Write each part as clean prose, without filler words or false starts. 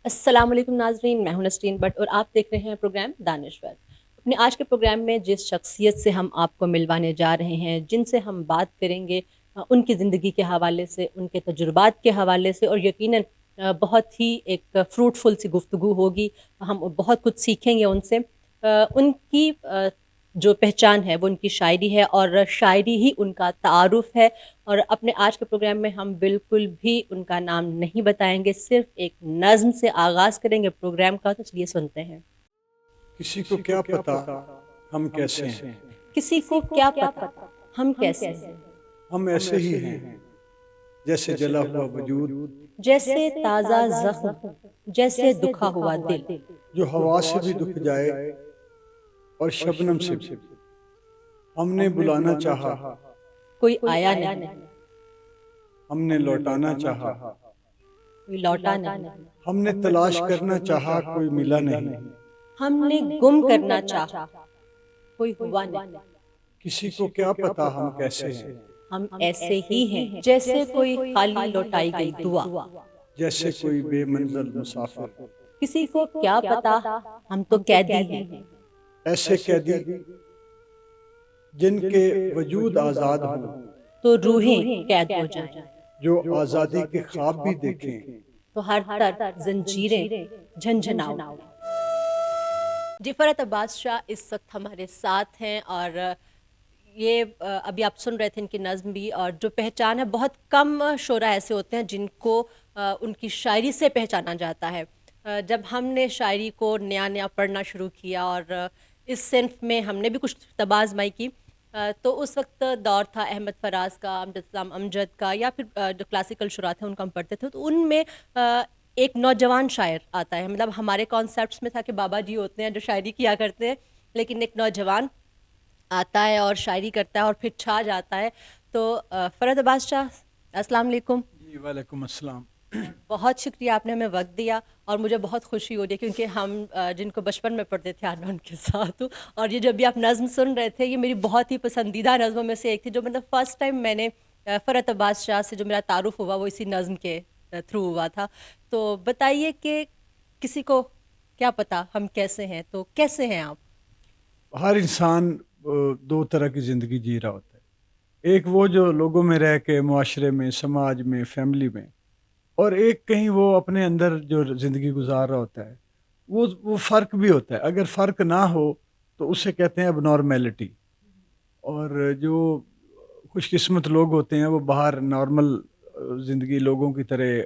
السلام علیکم ناظرین، میں ہوں نسرین بٹ اور آپ دیکھ رہے ہیں پروگرام دانشور۔ اپنے آج کے پروگرام میں جس شخصیت سے ہم آپ کو ملوانے جا رہے ہیں، جن سے ہم بات کریں گے ان کی زندگی کے حوالے سے، ان کے تجربات کے حوالے سے، اور یقیناً بہت ہی ایک فروٹفل سی گفتگو ہوگی۔ ہم بہت کچھ سیکھیں گے ان سے۔ ان کی جو پہچان ہے وہ ان کی شاعری ہے، اور شاعری ہی ان کا تعارف ہے۔ اور اپنے آج کے پروگرام میں ہم بالکل بھی ان کا نام نہیں بتائیں گے، صرف ایک نظم سے آغاز کریں گے پروگرام کا، تو چلیے سنتے ہیں۔ کسی کو کیا پتا ہم کیسے ہیں؟ کسی کو کیا پتا ہم کیسے ہیں؟ ہم ایسے ہی ہیں جیسے جلا ہوا وجود، جیسے تازہ زخم، جیسے دکھا ہوا دل۔ جو ہوا سے بھی دکھ جائے اور شبنم سے بھی۔ ہم نے بلانا چاہا، کوئی آیا نہیں، ہم نے لوٹانا چاہا، کوئی لوٹا نہیں، ہم نے تلاش کرنا چاہا، کوئی ملا نہیں۔ ہم نے گم کرنا چاہا، کوئی ہوا نہیں۔ کسی کو کیا پتا ہم کیسے ہیں؟ ہم ایسے ہی ہیں جیسے کوئی خالی لوٹائی گئی دعا۔ جیسے کوئی بے منزل مسافر، کسی کو کیا پتا ہم تو قیدی ہیں، ایسے قیدی جن کے وجود آزاد ہوں، تو روحیں قید ہو جائیں، جو آزادی کے خواب بھی دیکھیں۔ تو ہر طرف زنجیریں جھنجھنا اٹھیں۔ جی، فرحت عباس شاہ اس وقت ہمارے ساتھ ہیں، اور یہ ابھی آپ سن رہے تھے ان کی نظم بھی، اور جو پہچان ہے، بہت کم شعراء ایسے ہوتے ہیں جن کو ان کی شاعری سے پہچانا جاتا ہے۔ جب ہم نے شاعری کو نیا نیا پڑھنا شروع کیا، اور اس صنف میں ہم نے بھی کچھ طبع آزمائی کی، تو اس وقت دور تھا احمد فراز کا، امجد اسلام امجد کا، یا پھر جو کلاسیکل شعراء تھے ان کو ہم پڑھتے تھے، تو ان میں ایک نوجوان شاعر آتا ہے۔ مطلب ہمارے کانسیپٹس میں تھا کہ بابا جی ہوتے ہیں جو شاعری کیا کرتے ہیں، لیکن ایک نوجوان آتا ہے اور شاعری کرتا ہے اور پھر چھا جاتا ہے۔ تو فرحت عباس شاہ، السلام علیکم۔ جی وعلیکم السلام۔ بہت شکریہ، آپ نے ہمیں وقت دیا، اور مجھے بہت خوشی ہو رہی ہے کیونکہ ہم جن کو بچپن میں پڑھتے تھے آج میں ان کے ساتھ ہوں، اور یہ جو ابھی آپ نظم سن رہے تھے یہ میری بہت ہی پسندیدہ نظموں میں سے ایک تھی، جو مطلب فرسٹ ٹائم میں نے فرحت عباس شاہ سے جو میرا تعارف ہوا وہ اسی نظم کے تھرو ہوا تھا۔ تو بتائیے کہ کسی کو کیا پتا ہم کیسے ہیں، تو کیسے ہیں آپ؟ ہر انسان دو طرح کی زندگی جی رہا ہوتا ہے، ایک وہ جو لوگوں میں رہ کے معاشرے میں، سماج میں، فیملی میں، اور ایک کہیں وہ اپنے اندر جو زندگی گزار رہا ہوتا ہے۔ وہ فرق بھی ہوتا ہے، اگر فرق نہ ہو تو اسے کہتے ہیں اب نارمیلٹی۔ اور جو خوش قسمت لوگ ہوتے ہیں وہ باہر نارمل زندگی لوگوں کی طرح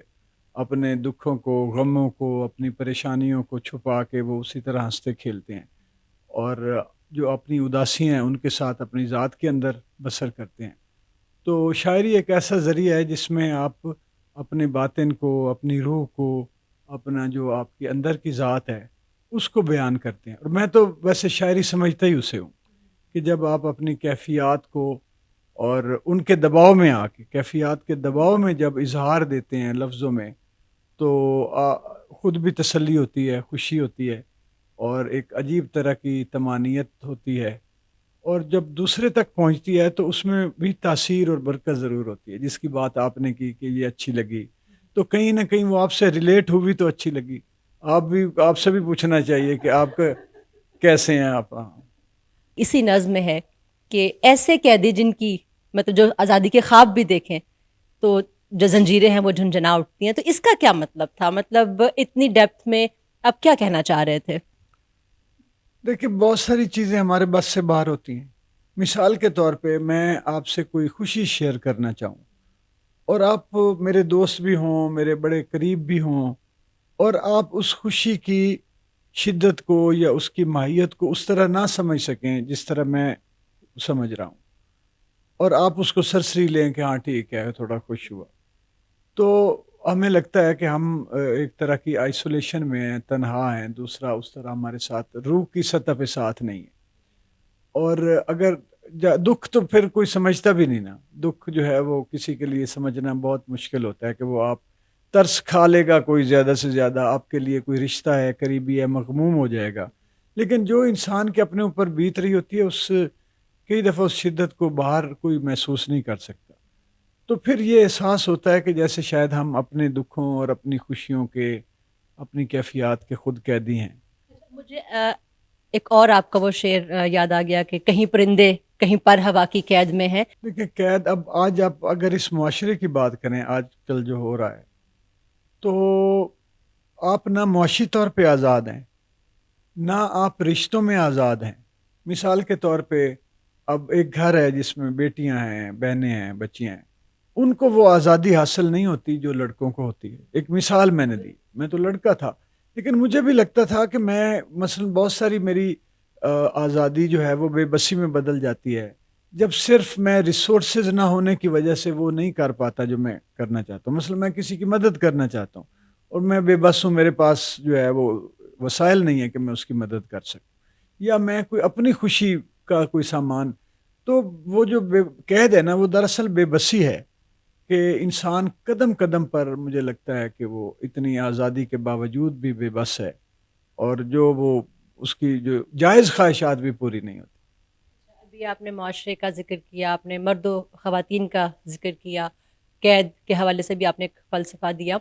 اپنے دکھوں کو، غموں کو، اپنی پریشانیوں کو چھپا کے وہ اسی طرح ہنستے کھیلتے ہیں، اور جو اپنی اداسی ہیں ان کے ساتھ اپنی ذات کے اندر بسر کرتے ہیں۔ تو شاعری ایک ایسا ذریعہ ہے جس میں آپ اپنے باطن کو، اپنی روح کو، اپنا جو آپ کے اندر کی ذات ہے اس کو بیان کرتے ہیں۔ اور میں تو ویسے شاعری سمجھتا ہی اسے ہوں کہ جب آپ اپنی کیفیات کو اور ان کے دباؤ میں آ کے، کیفیات کے دباؤ میں جب اظہار دیتے ہیں لفظوں میں، تو خود بھی تسلی ہوتی ہے، خوشی ہوتی ہے، اور ایک عجیب طرح کی طمانینت ہوتی ہے، اور جب دوسرے تک پہنچتی ہے تو اس میں بھی تاثیر اور برکت ضرور ہوتی ہے۔ جس کی بات آپ نے کی کہ یہ اچھی لگی، تو کہیں نہ کہیں وہ آپ سے ریلیٹ ہوئی تو اچھی لگی۔ آپ سے بھی پوچھنا چاہیے کہ آپ کا کیسے ہیں آپ؟ اسی نظم میں ہے کہ ایسے قیدی جن کی مطلب جو آزادی کے خواب بھی دیکھیں تو جو زنجیریں ہیں وہ جھنجھنا اٹھتی ہیں، تو اس کا کیا مطلب تھا؟ مطلب اتنی ڈیپتھ میں آپ کیا کہنا چاہ رہے تھے؟ دیکھیں، بہت ساری چیزیں ہمارے بس سے باہر ہوتی ہیں۔ مثال کے طور پہ میں آپ سے کوئی خوشی شیئر کرنا چاہوں، اور آپ میرے دوست بھی ہوں، میرے بڑے قریب بھی ہوں، اور آپ اس خوشی کی شدت کو یا اس کی ماہیت کو اس طرح نہ سمجھ سکیں جس طرح میں سمجھ رہا ہوں، اور آپ اس کو سرسری لیں کہ ہاں ٹھیک ہے تھوڑا خوش ہوا، تو ہمیں لگتا ہے کہ ہم ایک طرح کی آئسولیشن میں ہیں، تنہا ہیں، دوسرا اس طرح ہمارے ساتھ روح کی سطح پہ ساتھ نہیں ہے۔ اور اگر دکھ تو پھر کوئی سمجھتا بھی نہیں نا، دکھ جو ہے وہ کسی کے لیے سمجھنا بہت مشکل ہوتا ہے کہ وہ آپ ترس کھا لے گا، کوئی زیادہ سے زیادہ آپ کے لیے کوئی رشتہ ہے، قریبی ہے، مغموم ہو جائے گا، لیکن جو انسان کے اپنے اوپر بیت رہی ہوتی ہے اس کئی دفعہ اس شدت کو باہر کوئی محسوس نہیں کر سکتا۔ تو پھر یہ احساس ہوتا ہے کہ جیسے شاید ہم اپنے دکھوں اور اپنی خوشیوں کے اپنی کیفیات کے خود قیدی ہیں. مجھے ایک اور آپ کا وہ شعر یاد آ گیا کہ کہیں پرندے کہیں پر ہوا کی قید میں ہیں. دیکھیں قید، اب آج آپ اگر اس معاشرے کی بات کریں آج کل جو ہو رہا ہے، تو آپ نہ معاشی طور پہ آزاد ہیں، نہ آپ رشتوں میں آزاد ہیں. مثال کے طور پہ اب ایک گھر ہے جس میں بیٹیاں ہیں، بہنیں ہیں، بچیاں ہیں، ان کو وہ آزادی حاصل نہیں ہوتی جو لڑکوں کو ہوتی ہے. ایک مثال میں نے دی، میں تو لڑکا تھا، لیکن مجھے بھی لگتا تھا کہ میں مثلا بہت ساری میری آزادی جو ہے وہ بے بسی میں بدل جاتی ہے جب صرف میں ریسورسز نہ ہونے کی وجہ سے وہ نہیں کر پاتا جو میں کرنا چاہتا ہوں. مثلا میں کسی کی مدد کرنا چاہتا ہوں اور میں بے بس ہوں، میرے پاس جو ہے وہ وسائل نہیں ہے کہ میں اس کی مدد کر سکوں، یا میں کوئی اپنی خوشی کا کوئی سامان. تو وہ جو قید ہے نا، وہ دراصل بے بسی ہے کہ انسان قدم قدم پر مجھے لگتا ہے کہ وہ اتنی آزادی کے باوجود بھی بے بس ہے، اور جو وہ اس کی جو جائز خواہشات بھی پوری نہیں ہوتی. ابھی آپ نے معاشرے کا ذکر کیا، آپ نے مرد و خواتین کا ذکر کیا، قید کے حوالے سے بھی آپ نے ایک فلسفہ دیا.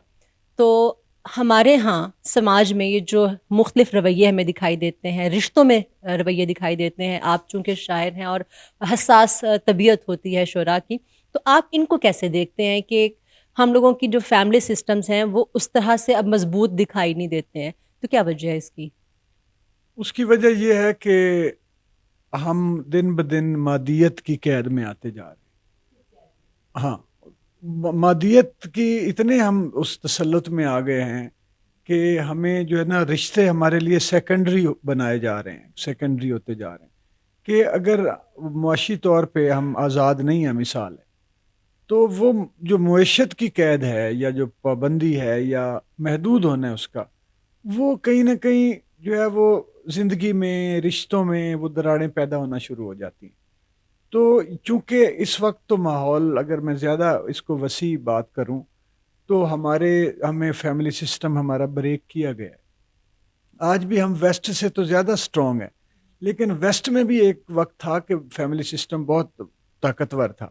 تو ہمارے ہاں سماج میں یہ جو مختلف رویے ہمیں دکھائی دیتے ہیں، رشتوں میں رویے دکھائی دیتے ہیں، آپ چونکہ شاعر ہیں اور حساس طبیعت ہوتی ہے شعراء کی، تو آپ ان کو کیسے دیکھتے ہیں کہ ہم لوگوں کی جو فیملی سسٹمز ہیں وہ اس طرح سے اب مضبوط دکھائی نہیں دیتے ہیں؟ تو کیا وجہ ہے اس کی؟ اس کی وجہ یہ ہے کہ ہم دن بدن مادیت کی قید میں آتے جا رہے ہیں. ہاں، مادیت کی اتنے ہم اس تسلط میں آ گئے ہیں کہ ہمیں جو ہے نا رشتے ہمارے لیے سیکنڈری بنائے جا رہے ہیں، سیکنڈری ہوتے جا رہے ہیں. کہ اگر معاشی طور پہ ہم آزاد نہیں ہیں، مثال ہے، تو وہ جو معیشت کی قید ہے یا جو پابندی ہے یا محدود ہونا ہے اس کا، وہ کہیں نہ کہیں جو ہے وہ زندگی میں، رشتوں میں وہ دراڑیں پیدا ہونا شروع ہو جاتی ہیں. تو چونکہ اس وقت تو ماحول، اگر میں زیادہ اس کو وسیع بات کروں تو ہمیں فیملی سسٹم ہمارا بریک کیا گیا ہے. آج بھی ہم ویسٹ سے تو زیادہ سٹرونگ ہے، لیکن ویسٹ میں بھی ایک وقت تھا کہ فیملی سسٹم بہت طاقتور تھا.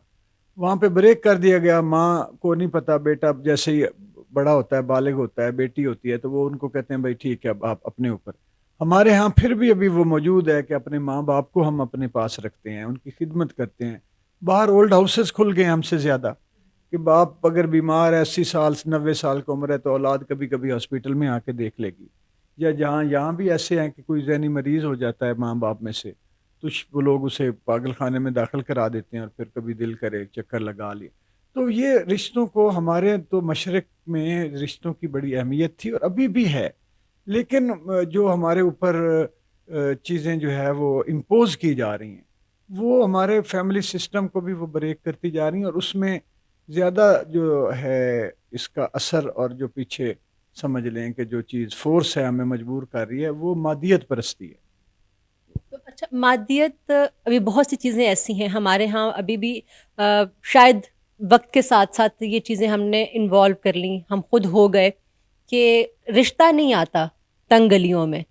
وہاں پہ بریک کر دیا گیا. ماں کو نہیں پتا، بیٹا جیسے ہی بڑا ہوتا ہے، بالغ ہوتا ہے، بیٹی ہوتی ہے، تو وہ ان کو کہتے ہیں بھائی ٹھیک ہے اب آپ اپنے اوپر. ہمارے ہاں پھر بھی ابھی وہ موجود ہے کہ اپنے ماں باپ کو ہم اپنے پاس رکھتے ہیں، ان کی خدمت کرتے ہیں. باہر اولڈ ہاؤسز کھل گئے ہم سے زیادہ، کہ باپ اگر بیمار ہے، 80 سال 90 سال کی عمر ہے، تو اولاد کبھی کبھی ہاسپٹل میں آ کے دیکھ لے گی. یا یہاں بھی ایسے ہیں کہ کوئی ذہنی مریض ہو جاتا ہے ماں باپ میں سے، تو وہ لوگ اسے پاگل خانے میں داخل کرا دیتے ہیں، اور پھر کبھی دل کرے چکر لگا لیے. تو یہ رشتوں کو، ہمارے تو مشرق میں رشتوں کی بڑی اہمیت تھی اور ابھی بھی ہے، لیکن جو ہمارے اوپر چیزیں جو ہے وہ امپوز کی جا رہی ہیں، وہ ہمارے فیملی سسٹم کو بھی وہ بریک کرتی جا رہی ہیں. اور اس میں زیادہ جو ہے اس کا اثر، اور جو پیچھے سمجھ لیں کہ جو چیز فورس ہے ہمیں مجبور کر رہی ہے، وہ مادیت پرستی ہے. تو اچھا، مادیت، ابھی بہت سی چیزیں ایسی ہیں ہمارے ہاں ابھی بھی، شاید وقت کے ساتھ ساتھ یہ چیزیں ہم نے انوالو کر لیں، ہم خود ہو گئے کہ رشتہ نہیں آتا تنگ گلیوں میں.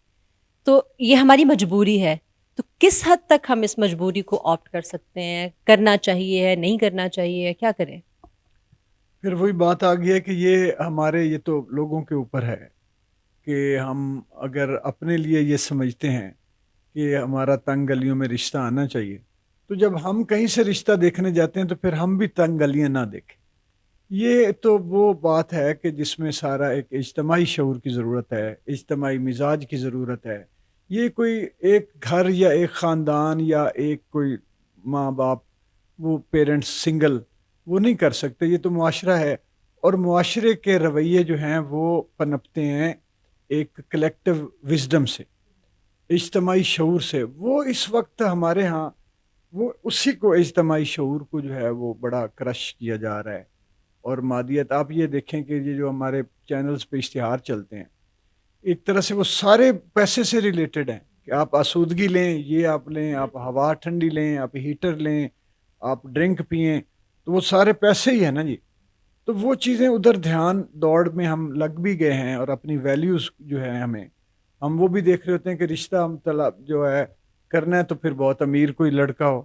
تو یہ ہماری مجبوری ہے. تو کس حد تک ہم اس مجبوری کو آپٹ کر سکتے ہیں؟ کرنا چاہیے، نہیں کرنا چاہیے، کیا کریں؟ پھر وہی بات آ گئی ہے کہ یہ تو لوگوں کے اوپر ہے کہ ہم اگر اپنے لیے یہ سمجھتے ہیں کہ ہمارا تنگ گلیوں میں رشتہ آنا چاہیے، تو جب ہم کہیں سے رشتہ دیکھنے جاتے ہیں تو پھر ہم بھی تنگ گلیاں نہ دیکھیں. یہ تو وہ بات ہے کہ جس میں سارا ایک اجتماعی شعور کی ضرورت ہے، اجتماعی مزاج کی ضرورت ہے. یہ کوئی ایک گھر یا ایک خاندان یا ایک کوئی ماں باپ، وہ پیرنٹس سنگل وہ نہیں کر سکتے. یہ تو معاشرہ ہے، اور معاشرے کے رویے جو ہیں وہ پنپتے ہیں ایک کلیکٹیو وزڈم سے، اجتماعی شعور سے. وہ اس وقت ہمارے ہاں وہ اسی کو، اجتماعی شعور کو جو ہے وہ بڑا کرش کیا جا رہا ہے. اور مادیت، آپ یہ دیکھیں کہ یہ جو ہمارے چینلز پہ اشتہار چلتے ہیں، ایک طرح سے وہ سارے پیسے سے ریلیٹڈ ہیں کہ آپ آسودگی لیں، یہ آپ لیں، آپ ہوا ٹھنڈی لیں، آپ ہیٹر لیں، آپ ڈرنک پئیں، تو وہ سارے پیسے ہی ہیں نا جی. تو وہ چیزیں ادھر دھیان دوڑ میں ہم لگ بھی گئے ہیں، اور اپنی ویلیوز جو ہے ہم وہ بھی دیکھ رہے ہوتے ہیں کہ رشتہ ہم طلب جو ہے کرنا ہے تو پھر بہت امیر کوئی لڑکا ہو،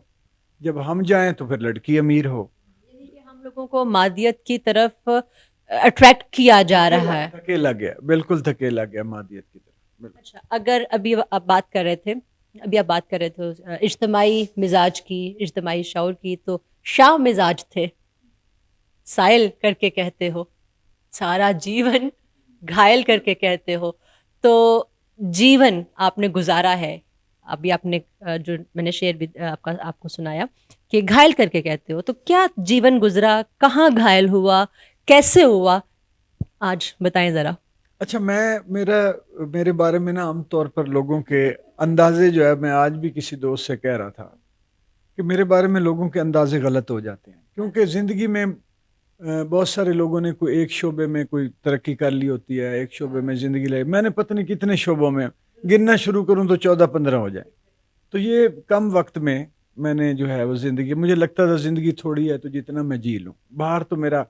جب ہم جائیں تو پھر لڑکی امیر ہو. یعنی کہ ہم لوگوں کو مادیت کی طرف اٹریکٹ کیا جا رہا ہے. دھکیلا گیا، بالکل دھکیلا گیا مادیت کی طرف. بالکل. اچھا، اگر ابھی آپ بات کر رہے تھے اجتماعی مزاج کی، اجتماعی شعور کی، تو شاہ مزاج تھے، سائل کر کے کہتے ہو، سارا جیون گھائل کر کے کہتے ہو، تو جیون آپ نے گزارا ہے. ابھی آپ نے جو میں نے شعر بھی آپ کو سنایا کہ گھائل کر کے کہتے ہو، تو کیا جیون گزرا، کہاں گھائل ہوا، کیسے ہوا، آج بتائیں ذرا. اچھا، میرے بارے میں نا عام طور پر لوگوں کے اندازے جو ہے، میں آج بھی کسی دوست سے کہہ رہا تھا کہ میرے بارے میں لوگوں کے اندازے غلط ہو جاتے ہیں، کیونکہ زندگی میں بہت سارے لوگوں نے کوئی ایک شعبے میں کوئی ترقی کر لی ہوتی ہے، ایک شعبے میں زندگی لے، میں نے پتہ نہیں کتنے شعبوں میں گننا شروع کروں تو 14-15 ہو جائے. تو یہ کم وقت میں نے جو ہے وہ زندگی، مجھے لگتا تھا زندگی تھوڑی ہے تو جتنا میں جی لوں. باہر تو میرا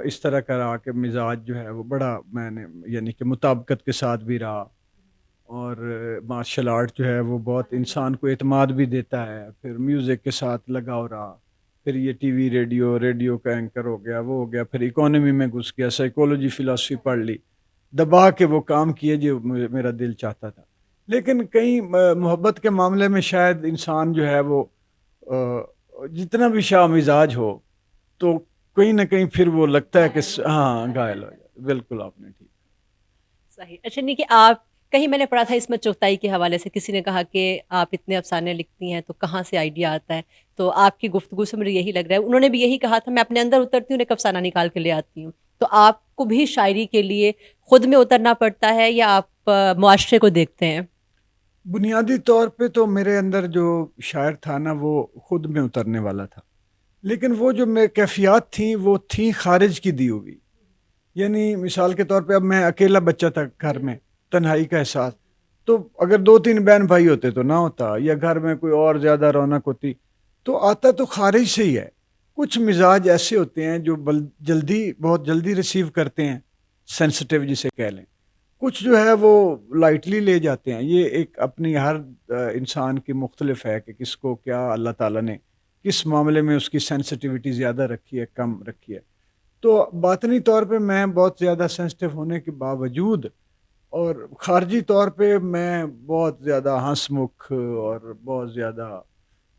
اس طرح کا رہا کہ مزاج جو ہے وہ بڑا، میں نے یعنی کہ مطابقت کے ساتھ بھی رہا، اور مارشل آرٹ جو ہے وہ بہت انسان کو اعتماد بھی دیتا ہے. پھر میوزک کے ساتھ لگاؤ رہا، پھر یہ ٹی وی ریڈیو کا اینکر ہو گیا، وہ ہو گیا، پھر اکانومی میں گھس گیا، سائیکولوجی فلاسفی پڑھ لی، دبا کے وہ کام کیے جو میرا دل چاہتا تھا. لیکن کہیں محبت کے معاملے میں شاید انسان جو ہے وہ جتنا بھی شاہ مزاج ہو تو کہیں نہ کہیں پھر وہ لگتا ہے کہ ہاں گھائل ہو جائے. بالکل آپ نے ٹھیک. صحیح. اچھا، نہیں کہ آپ کہیں، میں نے پڑھا تھا عصمت چغتائی کے حوالے سے، کسی نے کہا کہ آپ اتنے افسانے لکھتی ہیں تو کہاں سے آئیڈیا آتا ہے، تو آپ کی گفتگو سے مجھے یہی لگ رہا ہے. انہوں نے بھی یہی کہا تھا، میں اپنے اندر اترتی ہوں، ایک افسانہ نکال کے لے آتی ہوں. تو آپ کو بھی شاعری کے لیے خود میں اترنا پڑتا ہے یا آپ معاشرے کو دیکھتے ہیں؟ بنیادی طور پہ تو میرے اندر جو شاعر تھا نا وہ خود میں اترنے والا تھا، لیکن وہ جو میں کیفیات تھیں وہ تھیں خارج کی دی ہوئی. یعنی مثال کے طور پہ اب میں اکیلا بچہ تھا گھر میں، تنہائی کا احساس، تو اگر 2-3 بہن بھائی ہوتے تو نہ ہوتا، یا گھر میں کوئی اور زیادہ رونق ہوتی، تو آتا تو خارج سے ہی ہے. کچھ مزاج ایسے ہوتے ہیں جو بہت جلدی ریسیو کرتے ہیں، سینسٹیو جسے کہہ لیں. کچھ جو ہے وہ لائٹلی لے جاتے ہیں. یہ ایک اپنی ہر انسان کی مختلف ہے کہ کس کو کیا اللہ تعالیٰ نے کس معاملے میں اس کی سینسٹیوٹی زیادہ رکھی ہے، کم رکھی ہے. تو باطنی طور پہ میں بہت زیادہ سینسٹیو ہونے کے باوجود، اور خارجی طور پہ میں بہت زیادہ ہنس مکھ اور بہت زیادہ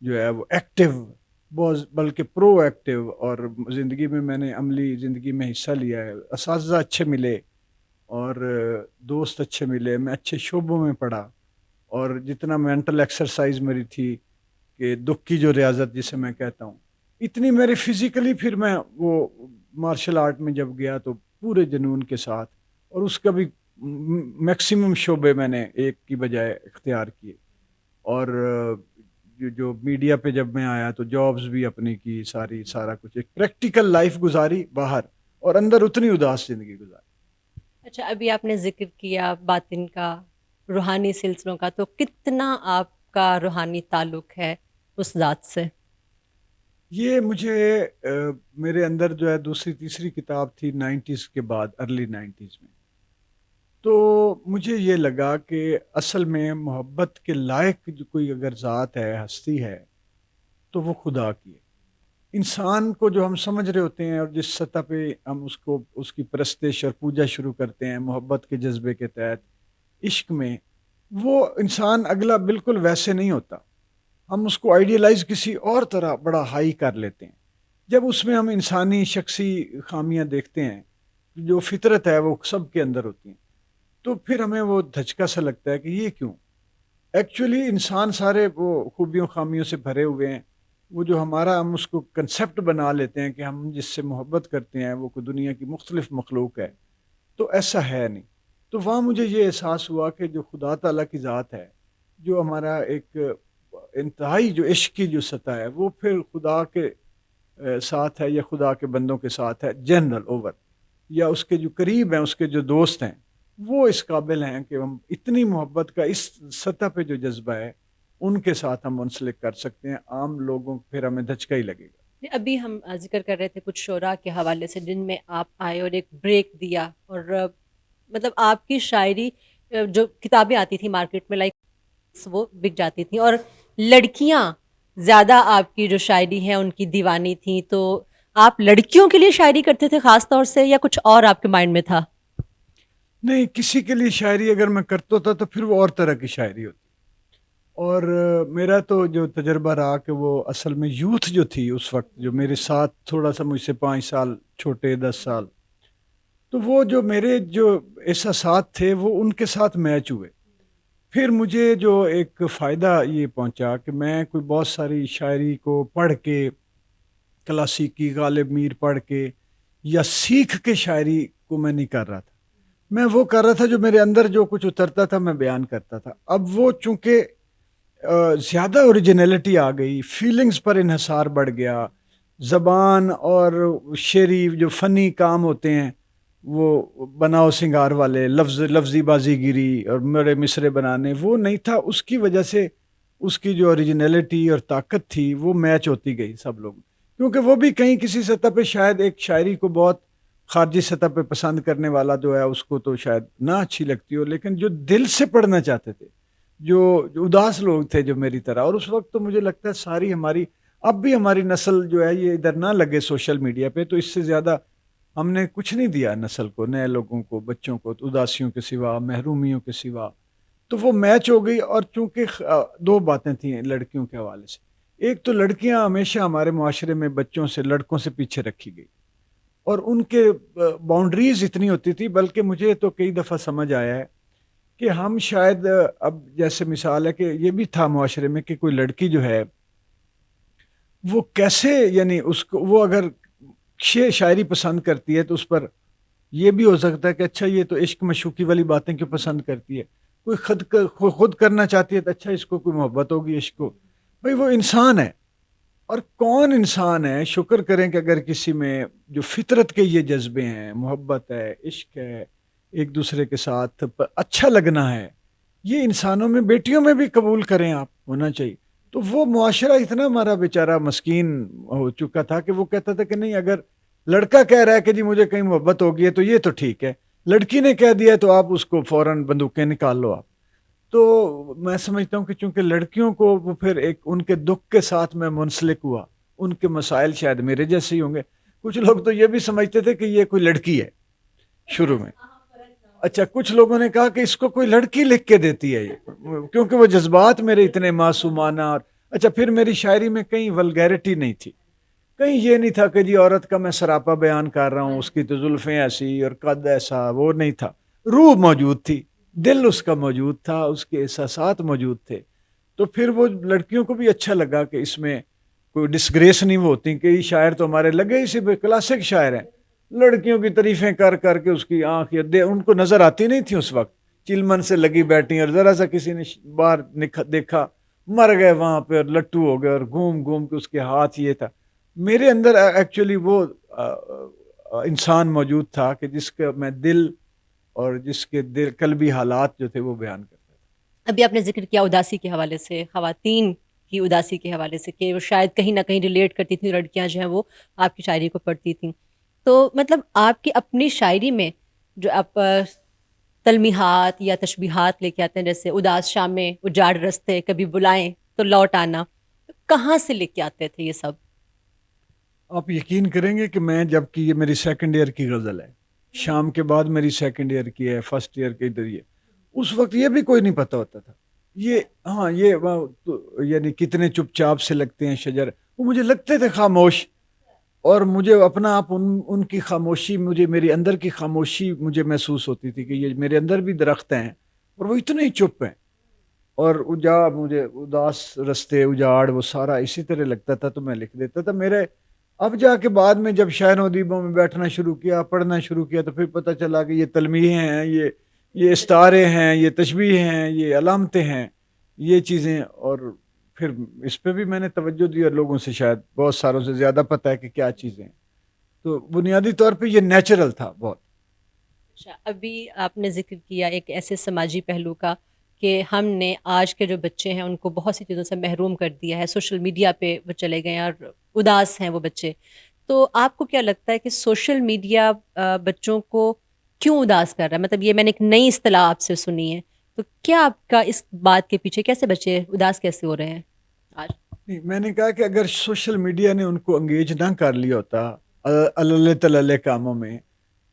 جو ہے وہ ایکٹیو، بہت بلکہ پرو ایکٹیو. اور زندگی میں نے عملی زندگی میں حصہ لیا ہے، اساتذہ اچھے ملے اور دوست اچھے ملے، میں اچھے شعبوں میں پڑھا، اور جتنا مینٹل ایکسرسائز میری تھی کہ دکھ کی جو ریاضت جسے میں کہتا ہوں، اتنی میری فزیکلی، پھر میں وہ مارشل آرٹ میں جب گیا تو پورے جنون کے ساتھ، اور اس کا بھی میکسیمم شعبے میں نے ایک کی بجائے اختیار کیے. اور جو میڈیا پہ جب میں آیا تو جابز بھی اپنی کی، سارا کچھ ایک پریکٹیکل لائف گزاری باہر، اور اندر اتنی اداس زندگی گزاری. اچھا، ابھی آپ نے ذکر کیا باطن کا، روحانی سلسلوں کا، تو کتنا آپ کا روحانی تعلق ہے اس ذات سے؟ یہ مجھے میرے اندر جو ہے دوسری تیسری کتاب تھی 90s کے بعد، ارلی 90s میں، تو مجھے یہ لگا کہ اصل میں محبت کے لائق جو کوئی اگر ذات ہے، ہستی ہے، تو وہ خدا کی ہے. انسان کو جو ہم سمجھ رہے ہوتے ہیں اور جس سطح پہ ہم اس کی پرستش اور پوجا شروع کرتے ہیں محبت کے جذبے کے تحت، عشق میں، وہ انسان اگلا بالکل ویسے نہیں ہوتا. ہم اس کو آئیڈیلائز کسی اور طرح بڑا ہائی کر لیتے ہیں. جب اس میں ہم انسانی شخصی خامیاں دیکھتے ہیں جو فطرت ہے وہ سب کے اندر ہوتی ہیں، تو پھر ہمیں وہ دھچکا سا لگتا ہے کہ یہ کیوں. ایکچولی انسان سارے وہ خوبیوں خامیوں سے بھرے ہوئے ہیں. وہ جو ہمارا، ہم اس کو کنسیپٹ بنا لیتے ہیں کہ ہم جس سے محبت کرتے ہیں وہ کوئی دنیا کی مختلف مخلوق ہے، تو ایسا ہے نہیں. تو وہاں مجھے یہ احساس ہوا کہ جو خدا تعالیٰ کی ذات ہے، جو ہمارا ایک انتہائی جو عشق کی جو سطح ہے، وہ پھر خدا کے ساتھ ہے یا خدا کے بندوں کے ساتھ ہے جنرل اوور، یا اس کے جو قریب ہیں، اس کے جو دوست ہیں، وہ اس قابل ہیں کہ ہم اتنی محبت کا اس سطح پہ جو جذبہ ہے ان کے ساتھ ہم منسلک کر سکتے ہیں. عام لوگوں کو پھر ہمیں دھچکا ہی لگے گا. ابھی ہم ذکر کر رہے تھے کچھ شعراء کے حوالے سے جن میں آپ آئے اور ایک بریک دیا، اور مطلب آپ کی شاعری، جو کتابیں آتی تھیں مارکیٹ میں، لائک وہ بک جاتی تھیں، اور لڑکیاں زیادہ آپ کی جو شاعری ہیں ان کی دیوانی تھیں. تو آپ لڑکیوں کے لیے شاعری کرتے تھے خاص طور سے یا کچھ اور آپ کے مائنڈ میں تھا؟ نہیں، کسی کے لیے شاعری اگر میں کرتا تھا تو پھر وہ اور طرح کی شاعری ہوتی. اور میرا تو جو تجربہ رہا کہ وہ اصل میں یوتھ جو تھی اس وقت، جو میرے ساتھ تھوڑا سا مجھ سے 5 سال چھوٹے، 10 سال، تو وہ جو میرے جو احساسات تھے وہ ان کے ساتھ میچ ہوئے. پھر مجھے جو ایک فائدہ یہ پہنچا کہ میں کوئی بہت ساری شاعری کو پڑھ کے، کلاسیکی غالب میر پڑھ کے یا سیکھ کے شاعری کو میں نہیں کر رہا تھا. میں وہ کر رہا تھا جو میرے اندر جو کچھ اترتا تھا میں بیان کرتا تھا. اب وہ چونکہ زیادہ اوریجنلٹی آ گئی، فیلنگز پر انحصار بڑھ گیا، زبان اور شعری جو فنی کام ہوتے ہیں وہ بناؤ سنگار والے لفظی بازی گیری اور میرے مصرے بنانے، وہ نہیں تھا. اس کی وجہ سے اس کی جو اوریجنلٹی اور طاقت تھی وہ میچ ہوتی گئی سب لوگ، کیونکہ وہ بھی کہیں کسی سطح پہ شاید ایک شاعری کو بہت خارجی سطح پہ پسند کرنے والا جو ہے اس کو تو شاید نہ اچھی لگتی ہو، لیکن جو دل سے پڑھنا چاہتے تھے، جو اداس لوگ تھے جو میری طرح، اور اس وقت تو مجھے لگتا ہے ساری ہماری اب بھی ہماری نسل جو ہے یہ ادھر نہ لگے سوشل میڈیا پہ، تو اس سے زیادہ ہم نے کچھ نہیں دیا نسل کو، نئے لوگوں کو، بچوں کو، اداسیوں کے سوا، محرومیوں کے سوا. تو وہ میچ ہو گئی. اور چونکہ دو باتیں تھیں لڑکیوں کے حوالے سے. ایک تو لڑکیاں ہمیشہ ہمارے معاشرے میں بچوں سے، لڑکوں سے پیچھے رکھی گئی، اور ان کے باؤنڈریز اتنی ہوتی تھی. بلکہ مجھے تو کئی دفعہ سمجھ آیا ہے کہ ہم شاید اب جیسے مثال ہے کہ یہ بھی تھا معاشرے میں کہ کوئی لڑکی جو ہے وہ کیسے، یعنی اس کو وہ اگر شاعری پسند کرتی ہے تو اس پر یہ بھی ہو سکتا ہے کہ اچھا یہ تو عشق مشوقی والی باتیں کیوں پسند کرتی ہے. کوئی خود کرنا چاہتی ہے تو اچھا اس کو کوئی محبت ہوگی عشق کو. بھئی وہ انسان ہے، اور کون انسان ہے شکر کریں کہ اگر کسی میں جو فطرت کے یہ جذبے ہیں، محبت ہے، عشق ہے، ایک دوسرے کے ساتھ اچھا لگنا ہے، یہ انسانوں میں، بیٹیوں میں بھی قبول کریں آپ، ہونا چاہیے. تو وہ معاشرہ اتنا ہمارا بیچارہ مسکین ہو چکا تھا کہ وہ کہتا تھا کہ نہیں، اگر لڑکا کہہ رہا ہے کہ جی مجھے کہیں محبت ہوگی ہے تو یہ تو ٹھیک ہے، لڑکی نے کہہ دیا تو آپ اس کو فوراً بندوقیں نکال لو آپ. تو میں سمجھتا ہوں کہ چونکہ لڑکیوں کو وہ پھر ایک ان کے دکھ کے ساتھ میں منسلک ہوا، ان کے مسائل شاید میرے جیسے ہی ہوں گے. کچھ لوگ تو یہ بھی سمجھتے تھے کہ یہ کوئی لڑکی ہے شروع میں. اچھا، کچھ لوگوں نے کہا کہ اس کو کوئی لڑکی لکھ کے دیتی ہے یہ، کیونکہ وہ جذبات میرے اتنے معصومانہ. اور اچھا، پھر میری شاعری میں کہیں ولگیرٹی نہیں تھی، کہیں یہ نہیں تھا کہ جی عورت کا میں سراپا بیان کر رہا ہوں، اس کی تو زلفیں ایسی اور قد ایسا، وہ نہیں تھا. روح موجود تھی، دل اس کا موجود تھا، اس کے احساسات موجود تھے. تو پھر وہ لڑکیوں کو بھی اچھا لگا کہ اس میں کوئی ڈسگریس نہیں ہوتی کہ یہ شاعر تو ہمارے لگے ہی صرف کلاسک شاعر ہیں، لڑکیوں کی تعریفیں کر کر کے اس کی آنکھ ان کو نظر آتی نہیں تھی اس وقت، چلمن سے لگی بیٹھی، اور ذرا سا کسی نے باہر دیکھا مر گئے وہاں پہ اور لٹو ہو گئے، اور گھوم گھوم کے اس کے ہاتھ. یہ تھا میرے اندر ایکچولی وہ انسان موجود تھا کہ جس کا میں دل اور جس کے دل قلبی حالات جو تھے وہ بیان کرتا تھا. ابھی آپ نے ذکر کیا اداسی کے حوالے سے، خواتین کی اداسی کے حوالے سے، کہ وہ شاید کہیں نہ کہیں ریلیٹ کرتی تھیں، لڑکیاں جو ہیں وہ آپ کی شاعری کو پڑھتی تھیں. تو مطلب آپ کی اپنی شاعری میں جو آپ تلمیحات یا تشبیہات لے کے آتے ہیں، جیسے اداس شامیں اجاڑ رستے کبھی بلائیں تو لوٹ آنا، تو کہاں سے لے کے آتے تھے یہ سب؟ آپ یقین کریں گے کہ میں، جب کہ یہ میری سیکنڈ ایئر کی غزل ہے، شام کے بعد میری سیکنڈ ایئر کی ہے، فرسٹ ایئر کے ادھر، یہ اس وقت یہ بھی کوئی نہیں پتہ ہوتا تھا. یہ ہاں، یہ یعنی کتنے چپ چاپ سے لگتے ہیں شجر، وہ مجھے لگتے تھے خاموش، اور مجھے اپنا آپ ان کی خاموشی، مجھے میری اندر کی خاموشی مجھے محسوس ہوتی تھی کہ یہ میرے اندر بھی درخت ہیں اور وہ اتنے ہی چپ ہیں. اور مجھے اداس رستے اجاڑ وہ سارا اسی طرح لگتا تھا، تو میں لکھ دیتا تھا. میرے اب جا کے بعد میں جب شعر و ادیبوں میں بیٹھنا شروع کیا، پڑھنا شروع کیا، تو پھر پتہ چلا کہ یہ تلمیحیں ہیں، یہ استعارے ہیں، یہ تشبیہ ہیں، یہ علامتیں ہیں، یہ چیزیں. اور پھر اس پہ بھی میں نے توجہ دی، اور لوگوں سے شاید بہت ساروں سے زیادہ پتہ ہے کہ کیا چیزیں ہیں. تو بنیادی طور پہ یہ نیچرل تھا بہت. اچھا، ابھی آپ نے ذکر کیا ایک ایسے سماجی پہلو کا کہ ہم نے آج کے جو بچے ہیں ان کو بہت سی چیزوں سے محروم کر دیا ہے، سوشل میڈیا پہ وہ چلے گئے ہیں اور اداس ہیں وہ بچے. تو آپ کو کیا لگتا ہے کہ سوشل میڈیا بچوں کو کیوں اداس کر رہا ہے؟ مطلب یہ میں نے ایک نئی اصطلاح آپ سے سنی ہے، تو کیا آپ کا اس بات کے پیچھے، کیسے بچے اداس کیسے ہو رہے ہیں آج؟ نہیں، میں نے کہا کہ اگر سوشل میڈیا نے ان کو انگیج نہ کر لیا ہوتا اللہ تلالے کاموں میں،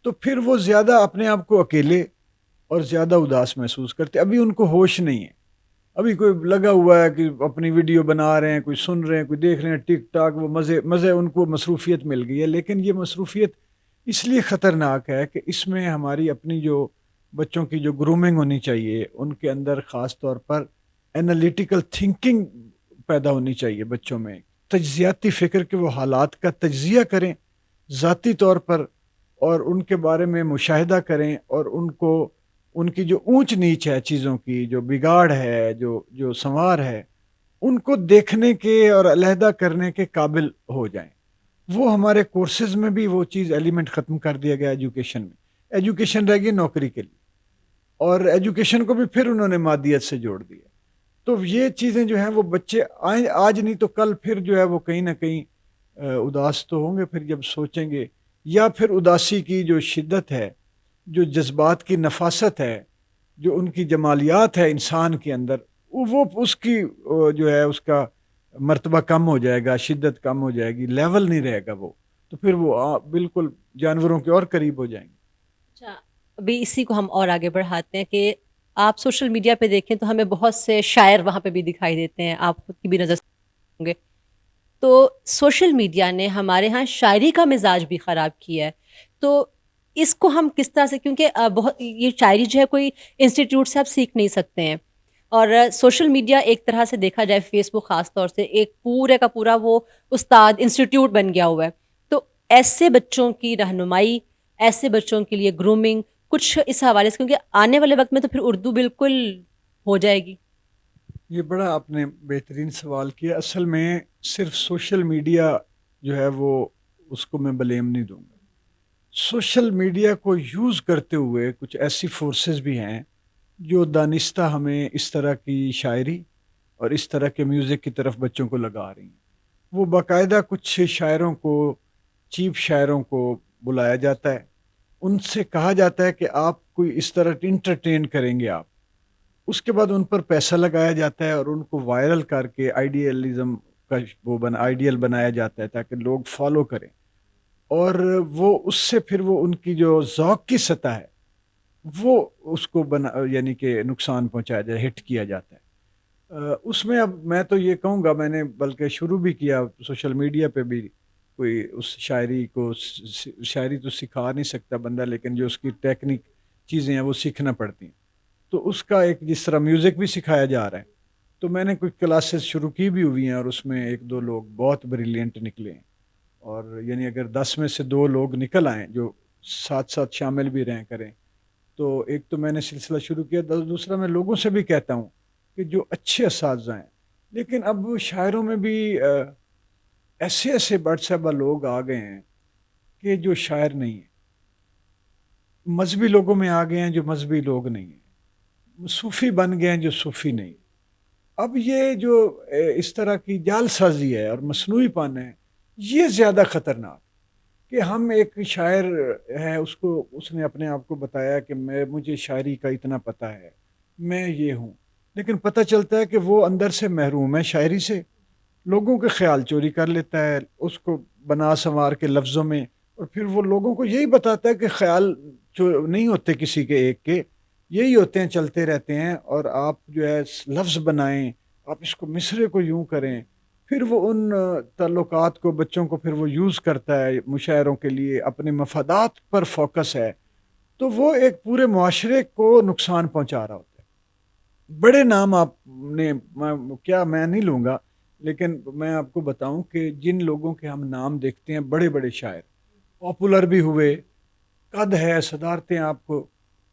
تو پھر وہ زیادہ اپنے آپ کو اکیلے اور زیادہ اداس محسوس کرتے. ابھی ان کو ہوش نہیں ہے. ابھی کوئی لگا ہوا ہے کہ اپنی ویڈیو بنا رہے ہیں، کوئی سن رہے ہیں، کوئی دیکھ رہے ہیں ٹک ٹاک، وہ مزے مزے ان کو مصروفیت مل گئی ہے. لیکن یہ مصروفیت اس لیے خطرناک ہے کہ اس میں ہماری اپنی جو بچوں کی جو گرومنگ ہونی چاہیے، ان کے اندر خاص طور پر انالیٹیکل تھنکنگ پیدا ہونی چاہیے بچوں میں. تجزیاتی فکر کے وہ حالات کا تجزیہ کریں ذاتی طور پر، اور ان کے بارے میں مشاہدہ کریں، اور ان کو ان کی جو اونچ نیچ ہے چیزوں کی، جو بگاڑ ہے، جو سنوار ہے، ان کو دیکھنے کے اور علیحدہ کرنے کے قابل ہو جائیں. وہ ہمارے کورسز میں بھی وہ چیز ایلیمنٹ ختم کر دیا گیا ایجوکیشن میں. ایجوکیشن رہ گئی نوکری کے لیے، اور ایجوکیشن کو بھی پھر انہوں نے مادیت سے جوڑ دیا. تو یہ چیزیں جو ہیں وہ بچے آج نہیں تو کل پھر جو ہے وہ کہیں نہ کہیں اداس تو ہوں گے پھر جب سوچیں گے. یا پھر اداسی کی جو شدت ہے، جو جذبات کی نفاست ہے، جو ان کی جمالیات ہے انسان کے اندر، وہ اس کی جو ہے اس کا مرتبہ کم ہو جائے گا، شدت کم ہو جائے گی، لیول نہیں رہے گا وہ. تو پھر وہ بالکل جانوروں کے اور قریب ہو جائیں گے. اچھا، ابھی اسی کو ہم اور آگے بڑھاتے ہیں کہ آپ سوشل میڈیا پہ دیکھیں تو ہمیں بہت سے شاعر وہاں پہ بھی دکھائی دیتے ہیں، آپ خود کی بھی نظر سے ہوں گے. تو سوشل میڈیا نے ہمارے ہاں شاعری کا مزاج بھی خراب کیا ہے. تو اس کو ہم کس طرح سے، کیونکہ بہت یہ شاعری جو ہے کوئی انسٹیٹیوٹ سے آپ سیکھ نہیں سکتے ہیں، اور سوشل میڈیا ایک طرح سے دیکھا جائے، فیس بک خاص طور سے ایک پورے کا پورا وہ استاد انسٹیٹیوٹ بن گیا ہوا ہے. تو ایسے بچوں کی رہنمائی، ایسے بچوں کے لیے گرومنگ کچھ اس حوالے سے، کیونکہ آنے والے وقت میں تو پھر اردو بالکل ہو جائے گی. یہ بڑا آپ نے بہترین سوال کیا. اصل میں صرف سوشل میڈیا جو ہے وہ اس کو میں بلیم نہیں دوں گا. سوشل میڈیا کو یوز کرتے ہوئے کچھ ایسی فورسز بھی ہیں جو دانستہ ہمیں اس طرح کی شاعری اور اس طرح کے میوزک کی طرف بچوں کو لگا رہی ہیں. وہ باقاعدہ کچھ شاعروں کو، چیپ شاعروں کو بلایا جاتا ہے، ان سے کہا جاتا ہے کہ آپ کوئی اس طرح انٹرٹین کریں گے آپ. اس کے بعد ان پر پیسہ لگایا جاتا ہے اور ان کو وائرل کر کے آئیڈیلزم کا آئیڈیل بنایا جاتا ہے تاکہ لوگ فالو کریں. اور وہ اس سے پھر وہ ان کی جو ذوق کی سطح ہے وہ اس کو یعنی کہ نقصان پہنچایا جائے، ہٹ کیا جاتا ہے. اس میں اب میں تو یہ کہوں گا، میں نے بلکہ شروع بھی کیا سوشل میڈیا پہ بھی. کوئی اس شاعری کو شاعری تو سکھا نہیں سکتا بندہ، لیکن جو اس کی ٹیکنیک چیزیں ہیں وہ سیکھنا پڑتی ہیں. تو اس کا ایک جس طرح میوزک بھی سکھایا جا رہا ہے، تو میں نے کچھ کلاسز شروع کی بھی ہوئی ہیں، اور اس میں ایک دو لوگ بہت بریلینٹ نکلے ہیں. اور یعنی اگر 10 میں سے 2 لوگ نکل آئیں جو ساتھ ساتھ شامل بھی رہیں کریں، تو ایک تو میں نے سلسلہ شروع کیا. دوسرا میں لوگوں سے بھی کہتا ہوں کہ جو اچھے اساتذہ ہیں، لیکن اب شاعروں میں بھی ایسے ایسے بڑھ صاحبہ لوگ آ گئے ہیں کہ جو شاعر نہیں ہیں. مذہبی لوگوں میں آ گئے ہیں جو مذہبی لوگ نہیں ہیں. صوفی بن گئے ہیں جو صوفی نہیں. اب یہ جو اس طرح کی جال سازی ہے اور مصنوعی پن ہے، یہ زیادہ خطرناک. کہ ہم ایک شاعر ہے، اس نے اپنے آپ کو بتایا کہ مجھے شاعری کا اتنا پتہ ہے، میں یہ ہوں. لیکن پتہ چلتا ہے کہ وہ اندر سے محروم ہے شاعری سے. لوگوں کے خیال چوری کر لیتا ہے اس کو بنا سنوار کے لفظوں میں، اور پھر وہ لوگوں کو یہی بتاتا ہے کہ خیال نہیں ہوتے کسی کے ایک کے، یہی ہوتے ہیں، چلتے رہتے ہیں. اور آپ جو ہے لفظ بنائیں، آپ اس کو مصرے کو یوں کریں. پھر وہ ان تعلقات کو، بچوں کو پھر وہ یوز کرتا ہے مشاعروں کے لیے، اپنے مفادات پر فوکس ہے. تو وہ ایک پورے معاشرے کو نقصان پہنچا رہا ہوتا ہے. بڑے نام آپ نے میں نہیں لوں گا، لیکن میں آپ کو بتاؤں کہ جن لوگوں کے ہم نام دیکھتے ہیں، بڑے بڑے شاعر پاپولر بھی ہوئے، قد ہے، صدارتیں آپ کو،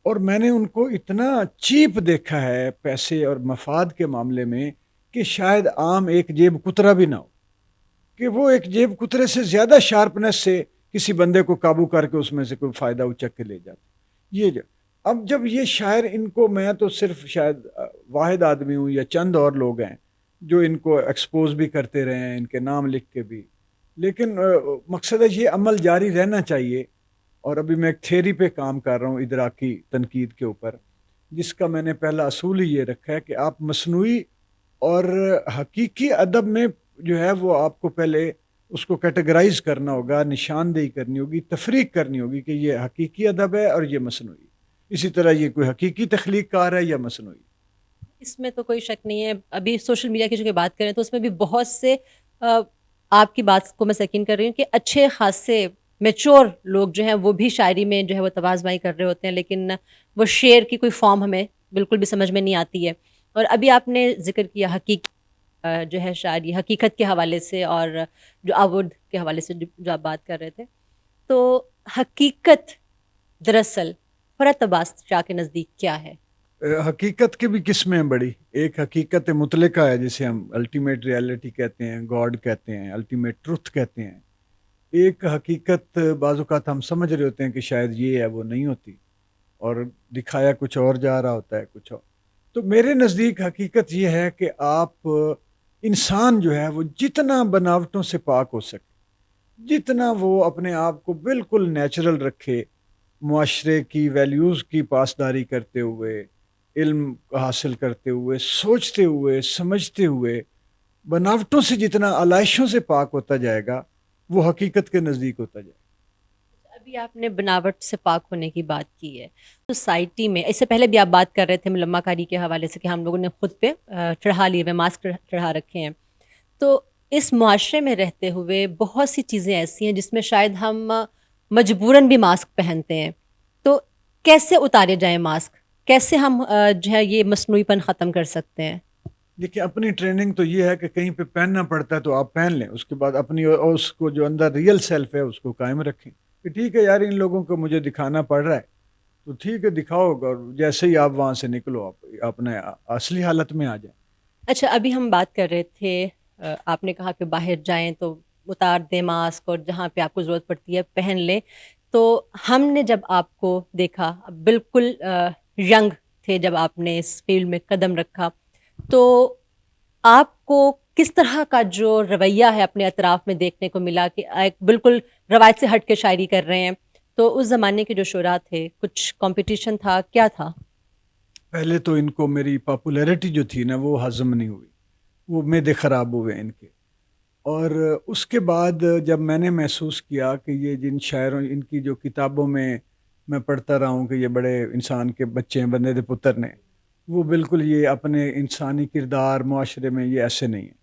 اور میں نے ان کو اتنا چیپ دیکھا ہے پیسے اور مفاد کے معاملے میں کہ شاید عام ایک جیب کترا بھی نہ ہو، کہ وہ ایک جیب کترے سے زیادہ شارپنس سے کسی بندے کو قابو کر کے اس میں سے کوئی فائدہ اچک کے لے جاتے. اب جب یہ شاعر، ان کو میں تو صرف شاید واحد آدمی ہوں یا چند اور لوگ ہیں جو ان کو ایکسپوز بھی کرتے رہے ہیں، ان کے نام لکھ کے بھی، لیکن مقصد ہے یہ عمل جاری رہنا چاہیے. اور ابھی میں ایک تھیری پہ کام کر رہا ہوں، ادراکی تنقید کے اوپر، جس کا میں نے پہلا اصول ہی یہ رکھا ہے کہ آپ مصنوعی اور حقیقی ادب میں جو ہے وہ آپ کو پہلے اس کو کیٹیگرائز کرنا ہوگا، نشاندہی کرنی ہوگی، تفریق کرنی ہوگی کہ یہ حقیقی ادب ہے اور یہ مصنوعی. اسی طرح یہ کوئی حقیقی تخلیق کار ہے یا مصنوعی. اس میں تو کوئی شک نہیں ہے. ابھی سوشل میڈیا کی جو بات کریں تو اس میں بھی بہت سے آپ کی بات کو میں سیکنڈ کر رہی ہوں کہ اچھے خاصے میچور لوگ جو ہیں وہ بھی شاعری میں جو ہے وہ توازمائی کر رہے ہوتے ہیں، لیکن وہ شعر کی کوئی فارم ہمیں بالکل بھی سمجھ میں نہیں آتی ہے. اور ابھی آپ نے ذکر کیا جو ہے شاعری حقیقت کے حوالے سے اور جو آورد کے حوالے سے جو آپ بات کر رہے تھے، تو حقیقت دراصل فرحت عباس شاہ کے نزدیک کیا ہے؟ حقیقت کی بھی قسمیں بڑی. ایک حقیقت مطلقہ ہے جسے ہم الٹیمیٹ ریالٹی کہتے ہیں، گاڈ کہتے ہیں، الٹیمیٹ ٹروتھ کہتے ہیں. ایک حقیقت بعض اوقات ہم سمجھ رہے ہوتے ہیں کہ شاید یہ ہے، وہ نہیں ہوتی، اور دکھایا کچھ اور جا رہا ہوتا ہے کچھ اور. تو میرے نزدیک حقیقت یہ ہے کہ آپ انسان جو ہے وہ جتنا بناوٹوں سے پاک ہو سکے، جتنا وہ اپنے آپ کو بالکل نیچرل رکھے، معاشرے کی ویلیوز کی پاسداری کرتے ہوئے، علم حاصل کرتے ہوئے، سوچتے ہوئے، سمجھتے ہوئے، بناوٹوں سے جتنا علائشوں سے پاک ہوتا جائے گا وہ حقیقت کے نزدیک ہوتا جائے گا. ابھی آپ نے بناوٹ سے پاک ہونے کی بات کی ہے. سوسائٹی میں اس سے پہلے بھی آپ بات کر رہے تھے ملمہ کاری کے حوالے سے کہ ہم لوگوں نے خود پہ چڑھا لیے ہوئے ماسک چڑھا رکھے ہیں. تو اس معاشرے میں رہتے ہوئے بہت سی چیزیں ایسی ہیں جس میں شاید ہم مجبوراً بھی ماسک پہنتے ہیں. تو کیسے اتارے جائیں ماسک؟ کیسے ہم جو ہے یہ مصنوعی پن ختم کر سکتے ہیں؟ دیکھیے، اپنی ٹریننگ تو یہ ہے کہ کہیں پہ پہننا پڑتا ہے تو آپ پہن لیں، اس کے بعد اپنی اس کو جو اندر ریئل سیلف ہے اس کو قائم رکھیں کہ ٹھیک ہے یار، ان لوگوں کو مجھے دکھانا پڑ رہا ہے تو ٹھیک ہے دکھاؤ گا، اور جیسے ہی آپ وہاں سے نکلو آپ اپنے اصلی حالت میں آ جائیں. اچھا، ابھی ہم بات کر رہے تھے، آپ نے کہا کہ باہر جائیں تو اتار دیں ماسک اور جہاں پہ آپ کو ضرورت پڑتی ہے پہن لیں. تو ہم نے جب آپ کو دیکھا بالکل ینگ تھے جب آپ نے اس فیلڈ میں قدم رکھا، تو آپ کو کس طرح کا جو رویہ ہے اپنے اطراف میں دیکھنے کو ملا کہ ایک بالکل روایت سے ہٹ کے شاعری کر رہے ہیں؟ تو اس زمانے کے جو شعراء تھے، کچھ کمپٹیشن تھا، کیا تھا؟ پہلے تو ان کو میری پاپولیرٹی جو تھی نا وہ ہضم نہیں ہوئی، وہ معدے خراب ہوئے ان کے. اور اس کے بعد جب میں نے محسوس کیا کہ یہ جن شاعروں، ان کی جو کتابوں میں پڑھتا رہا ہوں کہ یہ بڑے انسان کے بچے ہیں، بندے دے پتر نے، وہ بالکل یہ اپنے انسانی کردار معاشرے میں یہ ایسے نہیں ہیں.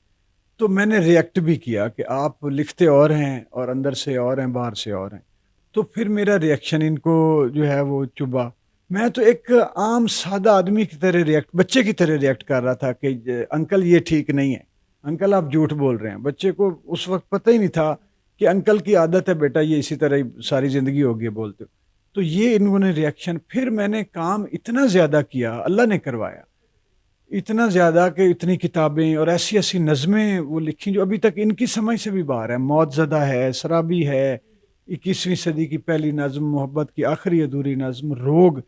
تو میں نے ریئیکٹ بھی کیا کہ آپ لکھتے اور ہیں اور اندر سے اور ہیں، باہر سے اور ہیں. تو پھر میرا ریئیکشن ان کو جو ہے وہ چبھا. میں تو ایک عام سادہ آدمی کی طرح بچے کی طرح ریئیکٹ کر رہا تھا کہ انکل یہ ٹھیک نہیں ہے، انکل آپ جھوٹ بول رہے ہیں. بچے کو اس وقت پتہ ہی نہیں تھا کہ انکل کی عادت ہے بیٹا یہ اسی طرح ہی ساری زندگی ہوگی بولتے ہو. تو یہ انہوں نے ریئیکشن، پھر میں نے کام اتنا زیادہ کیا، اللہ نے کروایا اتنا زیادہ کہ اتنی کتابیں اور ایسی ایسی نظمیں وہ لکھی جو ابھی تک ان کی سمجھ سے بھی باہر ہے. موت زدہ ہے، سرابی ہے، 21ویں صدی کی پہلی نظم، محبت کی آخری ادھوری نظم، روگ.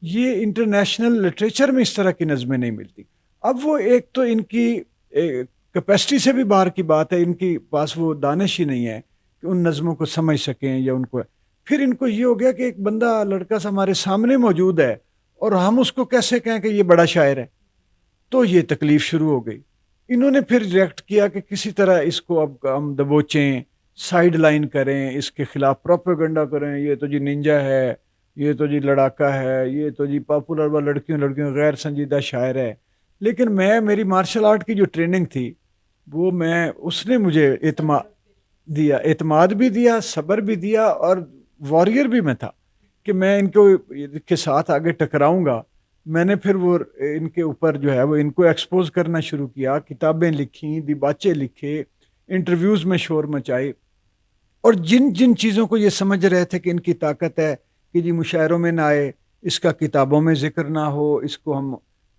یہ انٹرنیشنل لٹریچر میں اس طرح کی نظمیں نہیں ملتی. اب وہ ایک تو ان کی کیپیسٹی سے بھی باہر کی بات ہے، ان کی پاس وہ دانش ہی نہیں ہے کہ ان نظموں کو سمجھ سکیں یا ان کو. پھر ان کو یہ ہو گیا کہ ایک بندہ لڑکا سا ہمارے سامنے موجود ہے اور ہم اس کو کیسے کہیں کہ یہ بڑا شاعر ہے. تو یہ تکلیف شروع ہو گئی. انہوں نے پھر ریئیکٹ کیا کہ کسی طرح اس کو اب ہم دبوچیں، سائیڈ لائن کریں، اس کے خلاف پروپیگنڈا کریں، یہ تو جی ننجا ہے، یہ تو جی لڑاکا ہے، یہ تو جی پاپولر و لڑکیوں غیر سنجیدہ شاعر ہے. لیکن میری مارشل آرٹ کی جو ٹریننگ تھی وہ اس نے مجھے اعتماد بھی دیا، صبر بھی دیا، اور واریر بھی میں تھا کہ میں ان کو کے ساتھ آگے ٹکراؤں گا. میں نے پھر وہ ان کے اوپر جو ہے وہ ان کو ایکسپوز کرنا شروع کیا، کتابیں لکھیں، دیباچے لکھے، انٹرویوز میں شور مچائی. اور جن جن چیزوں کو یہ سمجھ رہے تھے کہ ان کی طاقت ہے کہ جی مشاعروں میں نہ آئے، اس کا کتابوں میں ذکر نہ ہو، اس کو ہم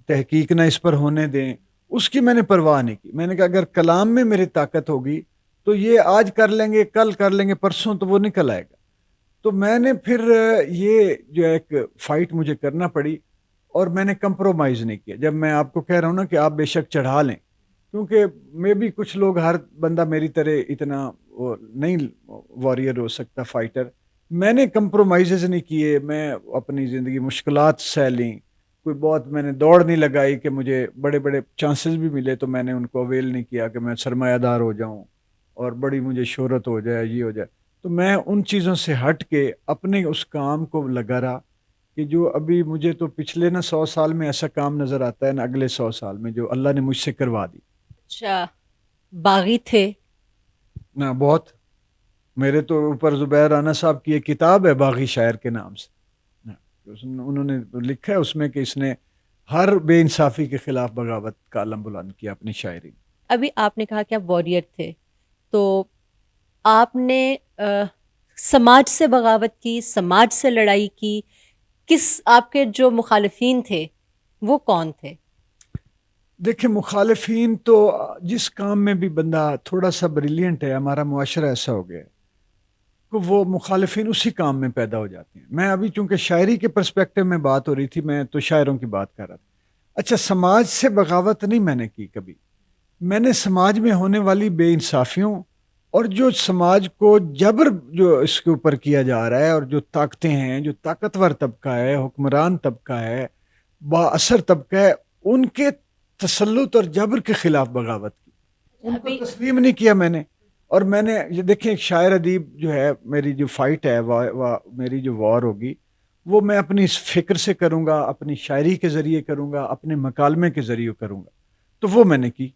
تحقیق نہ اس پر ہونے دیں، اس کی میں نے پرواہ نہیں کی. میں نے کہا اگر کلام میں میری طاقت ہوگی تو یہ آج کر لیں گے، کل کر لیں گے، پرسوں تو وہ نکل آئے گا. تو میں نے پھر یہ جو ایک فائٹ مجھے کرنا پڑی، اور میں نے کمپرومائز نہیں کیا. جب میں آپ کو کہہ رہا ہوں نا کہ آپ بے شک چڑھا لیں، کیونکہ میں بھی کچھ لوگ، ہر بندہ میری طرح اتنا نہیں واریر ہو سکتا، فائٹر. میں نے کمپرومائزز نہیں کیے، میں اپنی زندگی مشکلات سہ لیں. کوئی بہت میں نے دوڑ نہیں لگائی کہ مجھے بڑے بڑے چانسز بھی ملے تو میں نے ان کو اویل نہیں کیا کہ میں سرمایہ دار ہو جاؤں اور بڑی مجھے شہرت ہو جائے، یہ ہو جائے. تو میں ان چیزوں سے ہٹ کے اپنے اس کام کو لگا رہا کہ جو ابھی مجھے تو پچھلے نا 100 سال میں ایسا کام نظر آتا ہے نا اگلے 100 سال میں جو اللہ نے مجھ سے کروا دی. اچھا، باغی تھے؟ نہ بہت. میرے تو اوپر زبیر رانا صاحب کی ایک کتاب ہے باغی شاعر کے نام سے. انہوں نے لکھا ہے اس میں کہ اس نے ہر بے انصافی کے خلاف بغاوت کا علم بلند کیا اپنی شاعری. ابھی آپ نے کہا کہ آپ واریر تھے، تو آپ نے سماج سے بغاوت کی، سماج سے لڑائی کی. کس آپ کے جو مخالفین تھے وہ کون تھے؟ دیکھیں مخالفین تو جس کام میں بھی بندہ تھوڑا سا بریلینٹ ہے، ہمارا معاشرہ ایسا ہو گیا ہے کہ وہ مخالفین اسی کام میں پیدا ہو جاتے ہیں. میں ابھی چونکہ شاعری کے پرسپیکٹو میں بات ہو رہی تھی، میں تو شاعروں کی بات کر رہا تھا. اچھا، سماج سے بغاوت نہیں میں نے کی کبھی. میں نے سماج میں ہونے والی بے انصافیوں اور جو سماج کو جبر جو اس کے اوپر کیا جا رہا ہے اور جو طاقتیں ہیں، جو طاقتور طبقہ ہے، حکمران طبقہ ہے، با اثر طبقہ ہے، ان کے تسلط اور جبر کے خلاف بغاوت کی. ان کو ابھی تسلیم نہیں کیا میں نے. اور میں نے یہ دیکھیں ایک شاعر ادیب جو ہے، میری جو فائٹ ہے میری جو وار ہوگی وہ میں اپنی اس فکر سے کروں گا، اپنی شاعری کے ذریعے کروں گا، اپنے مکالمے کے ذریعے کروں گا. تو وہ میں نے کی.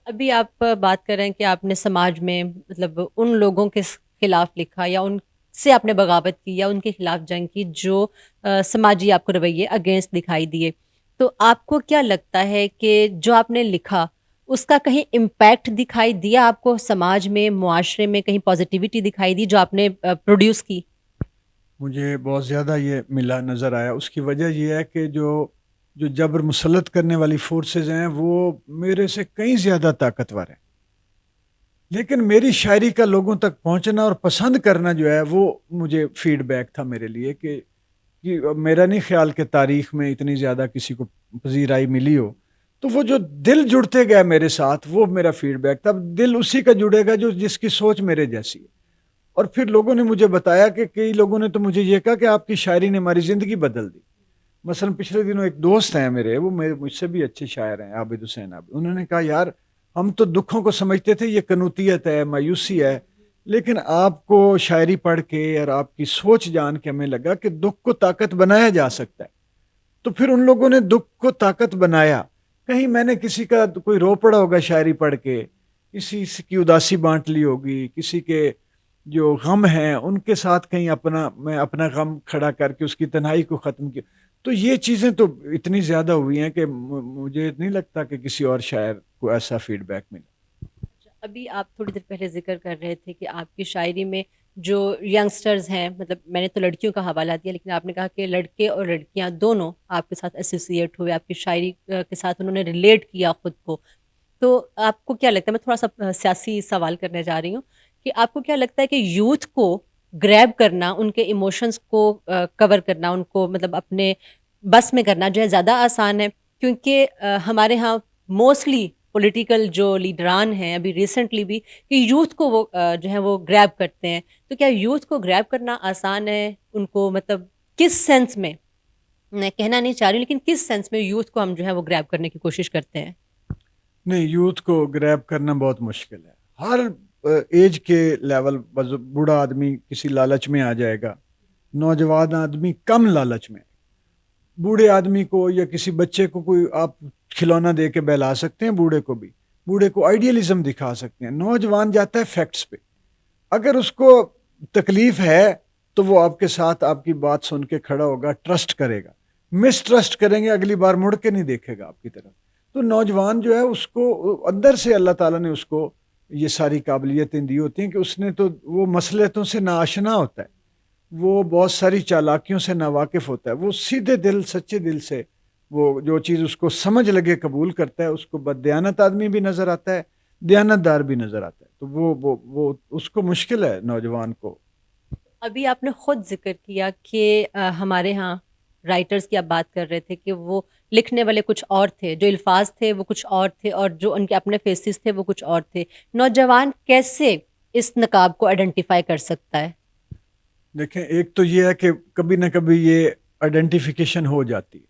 ابھی آپ بات کر رہے ہیں کہ آپ نے سماج میں مطلب ان لوگوں کے خلاف لکھا یا ان سے آپ نے بغاوت کی یا ان کے خلاف جنگ کی جو سماجی آپ کو رویے اگینسٹ دکھائی دیے. تو آپ کو کیا لگتا ہے کہ جو آپ نے لکھا اس کا کہیں امپیکٹ دکھائی دیا آپ کو سماج میں، معاشرے میں، کہیں پازیٹیوٹی دکھائی دی جو آپ نے پروڈیوس کی؟ مجھے بہت زیادہ یہ ملا نظر آیا. اس کی وجہ یہ ہے کہ جو جبر مسلط کرنے والی فورسز ہیں وہ میرے سے کہیں زیادہ طاقتور ہیں، لیکن میری شاعری کا لوگوں تک پہنچنا اور پسند کرنا جو ہے وہ مجھے فیڈ بیک تھا میرے لیے کہ میرا نہیں خیال کہ تاریخ میں اتنی زیادہ کسی کو پذیرائی ملی ہو. تو وہ جو دل جڑتے گئے میرے ساتھ وہ میرا فیڈ بیک تھا. دل اسی کا جڑے گا جو جس کی سوچ میرے جیسی ہے. اور پھر لوگوں نے مجھے بتایا کہ کئی لوگوں نے تو مجھے یہ کہا کہ آپ کی شاعری نے ہماری زندگی بدل دی. مثلا پچھلے دنوں ایک دوست ہیں میرے، وہ مجھ سے بھی اچھے شاعر ہیں، عابد حسین عابد. انہوں نے کہا یار ہم تو دکھوں کو سمجھتے تھے یہ قنوطیت ہے، مایوسی ہے، لیکن آپ کو شاعری پڑھ کے اور آپ کی سوچ جان کے ہمیں لگا کہ دکھ کو طاقت بنایا جا سکتا ہے. تو پھر ان لوگوں نے دکھ کو طاقت بنایا. کہیں میں نے کسی کا کوئی رو پڑا ہوگا شاعری پڑھ کے، کسی کی اداسی بانٹ لی ہوگی، کسی کے جو غم ہیں ان کے ساتھ کہیں میں اپنا غم کھڑا کر کے اس کی تنہائی کو ختم کیا. تو یہ چیزیں تو اتنی زیادہ ہوئی ہیں کہ مجھے نہیں لگتا کہ کسی اور شاعر کو ایسا فیڈ بیک ملا. ابھی آپ تھوڑی دیر پہلے ذکر کر رہے تھے کہ آپ کی شاعری میں جو ینگسٹرز ہیں، مطلب میں نے تو لڑکیوں کا حوالہ دیا لیکن آپ نے کہا کہ لڑکے اور لڑکیاں دونوں آپ کے ساتھ ایسوسیٹ ہوئے، آپ کی شاعری کے ساتھ انہوں نے ریلیٹ کیا خود کو. تو آپ کو کیا لگتا ہے، میں تھوڑا سا سیاسی سوال کرنے جا رہی ہوں، کہ آپ کو کیا لگتا ہے کہ یوتھ کو گریب کرنا، ان کے ایموشنز کو کور کرنا، ان کو مطلب اپنے بس میں کرنا جو ہے زیادہ آسان ہے؟ کیونکہ ہمارے ہاں موسٹلی پولیٹیکل جو لیڈران ہیں ابھی ریسنٹلی بھی کہ یوتھ کو وہ جو ہے وہ گریب کرتے ہیں. تو کیا یوتھ کو گریب کرنا آسان ہے؟ ان کو مطلب کس سینس میں، میں کہنا نہیں چاہ رہی لیکن کس سینس میں یوتھ کو ہم جو ہے وہ گریب کرنے کی کوشش کرتے ہیں؟ نہیں، یوتھ کو گریب کرنا بہت مشکل ہے. ہر ایج کے لیول، بوڑھا آدمی کسی لالچ میں آ جائے گا، نوجوان آدمی کم لالچ میں. بوڑھے آدمی کو یا کسی بچے کو کوئی آپ کھلونا دے کے بہلا سکتے ہیں، بوڑھے کو آئیڈیلزم دکھا سکتے ہیں. نوجوان جاتا ہے فیکٹس پہ. اگر اس کو تکلیف ہے تو وہ آپ کے ساتھ آپ کی بات سن کے کھڑا ہوگا، ٹرسٹ کرے گا. مس ٹرسٹ کریں گے اگلی بار مڑ کے نہیں دیکھے گا آپ کی طرف. تو نوجوان جو ہے اس کو اندر سے اللہ تعالیٰ نے اس کو یہ ساری قابلیتیں دی ہوتی ہیں کہ اس نے تو وہ مصلحتوں سے ناآشنا ہوتا ہے، وہ بہت ساری چالاکیوں سے ناواقف ہوتا ہے. وہ سیدھے دل، سچے دل سے وہ جو چیز اس کو سمجھ لگے قبول کرتا ہے. اس کو بددیانت آدمی بھی نظر آتا ہے، دیانت دار بھی نظر آتا ہے. تو وہ اس کو مشکل ہے نوجوان کو. ابھی آپ نے خود ذکر کیا کہ ہمارے ہاں رائٹرز کی آپ بات کر رہے تھے کہ وہ لکھنے والے کچھ اور تھے، جو الفاظ تھے وہ کچھ اور تھے اور جو ان کے اپنے فیسز تھے وہ کچھ اور تھے. نوجوان کیسے اس نقاب کو آئیڈینٹیفائی کر سکتا ہے؟ دیکھیں، ایک تو یہ ہے کہ کبھی نہ کبھی یہ آئیڈینٹیفیکیشن ہو جاتی ہے.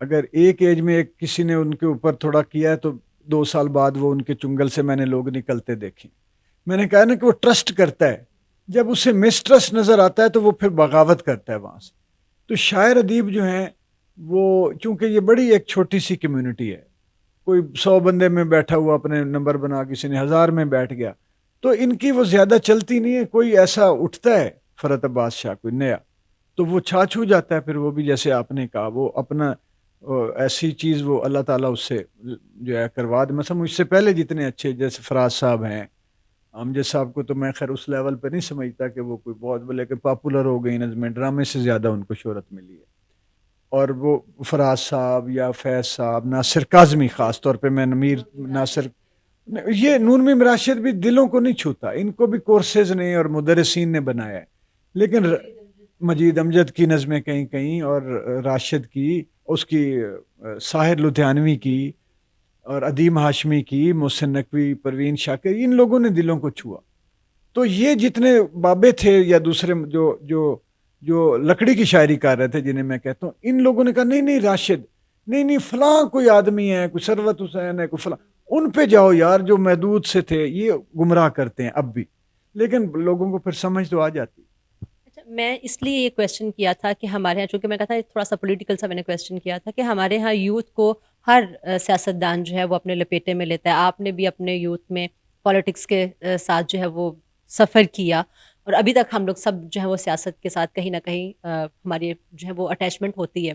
اگر ایک ایج میں کسی نے ان کے اوپر تھوڑا کیا ہے تو 2 سال بعد وہ ان کے چنگل سے میں نے لوگ نکلتے دیکھے. میں نے کہا نا کہ وہ ٹرسٹ کرتا ہے، جب اسے مسٹرسٹ نظر آتا ہے تو وہ پھر بغاوت کرتا ہے وہاں سے. تو شاعر ادیب جو ہیں وہ، چونکہ یہ بڑی ایک چھوٹی سی کمیونٹی ہے، کوئی 100 بندے میں بیٹھا ہوا اپنے نمبر بنا، کسی نے 1000 میں بیٹھ گیا، تو ان کی وہ زیادہ چلتی نہیں ہے. کوئی ایسا اٹھتا ہے فرحت عباس شاہ کوئی نیا، تو وہ چھا چھو جاتا ہے. پھر وہ بھی جیسے آپ نے کہا، وہ اپنا ایسی چیز وہ اللہ تعالیٰ اس سے جو ہے کروا دے. مثلا مجھ سے پہلے جتنے اچھے جیسے فراز صاحب ہیں، امجد صاحب کو تو میں خیر اس لیول پہ نہیں سمجھتا کہ وہ کوئی بہت بلے کہ پاپولر ہو گئی نظمیں، ڈرامے سے زیادہ ان کو شہرت ملی ہے. اور وہ فراز صاحب یا فیض صاحب، ناصر کاظمی، خاص طور پہ میں نمیر ناصر، یہ نون میم راشد بھی دلوں کو نہیں چھوتا، ان کو بھی کورسز نے اور مدرسین نے بنایا ہے. لیکن مجید امجد کی نظمیں کہیں کہیں، اور راشد کی، اس کی ساحر لدھیانوی کی، اور ادیم ہاشمی کی، محسن نقوی، پروین شاکر، ان لوگوں نے دلوں کو چھوا. تو یہ جتنے بابے تھے یا دوسرے جو لکڑی کی شاعری کر رہے تھے، جنہیں میں کہتا ہوں، ان لوگوں نے کہا نہیں نہیں راشد، نہیں نہیں فلاں کوئی آدمی ہے، کوئی ثروت حسین ہے، کوئی فلاں، ان پہ جاؤ یار جو محدود سے تھے. یہ گمراہ کرتے ہیں اب بھی، لیکن لوگوں کو پھر سمجھ تو آ جاتی. اچھا، میں اس لیے یہ کویشچن کیا تھا کہ ہمارے یہاں، چونکہ میں کہا تھا تھوڑا سا پولیٹیکل سا، میں نے کویشچن کیا تھا کہ ہمارے یہاں یوتھ کو ہر سیاستدان جو ہے وہ اپنے لپیٹے میں لیتا ہے. آپ نے بھی اپنے یوتھ میں پالیٹکس کے ساتھ جو ہے وہ سفر کیا، اور ابھی تک ہم لوگ سب جو ہے وہ سیاست کے ساتھ کہیں نہ کہیں ہماری جو ہے وہ اٹیچمنٹ ہوتی ہے.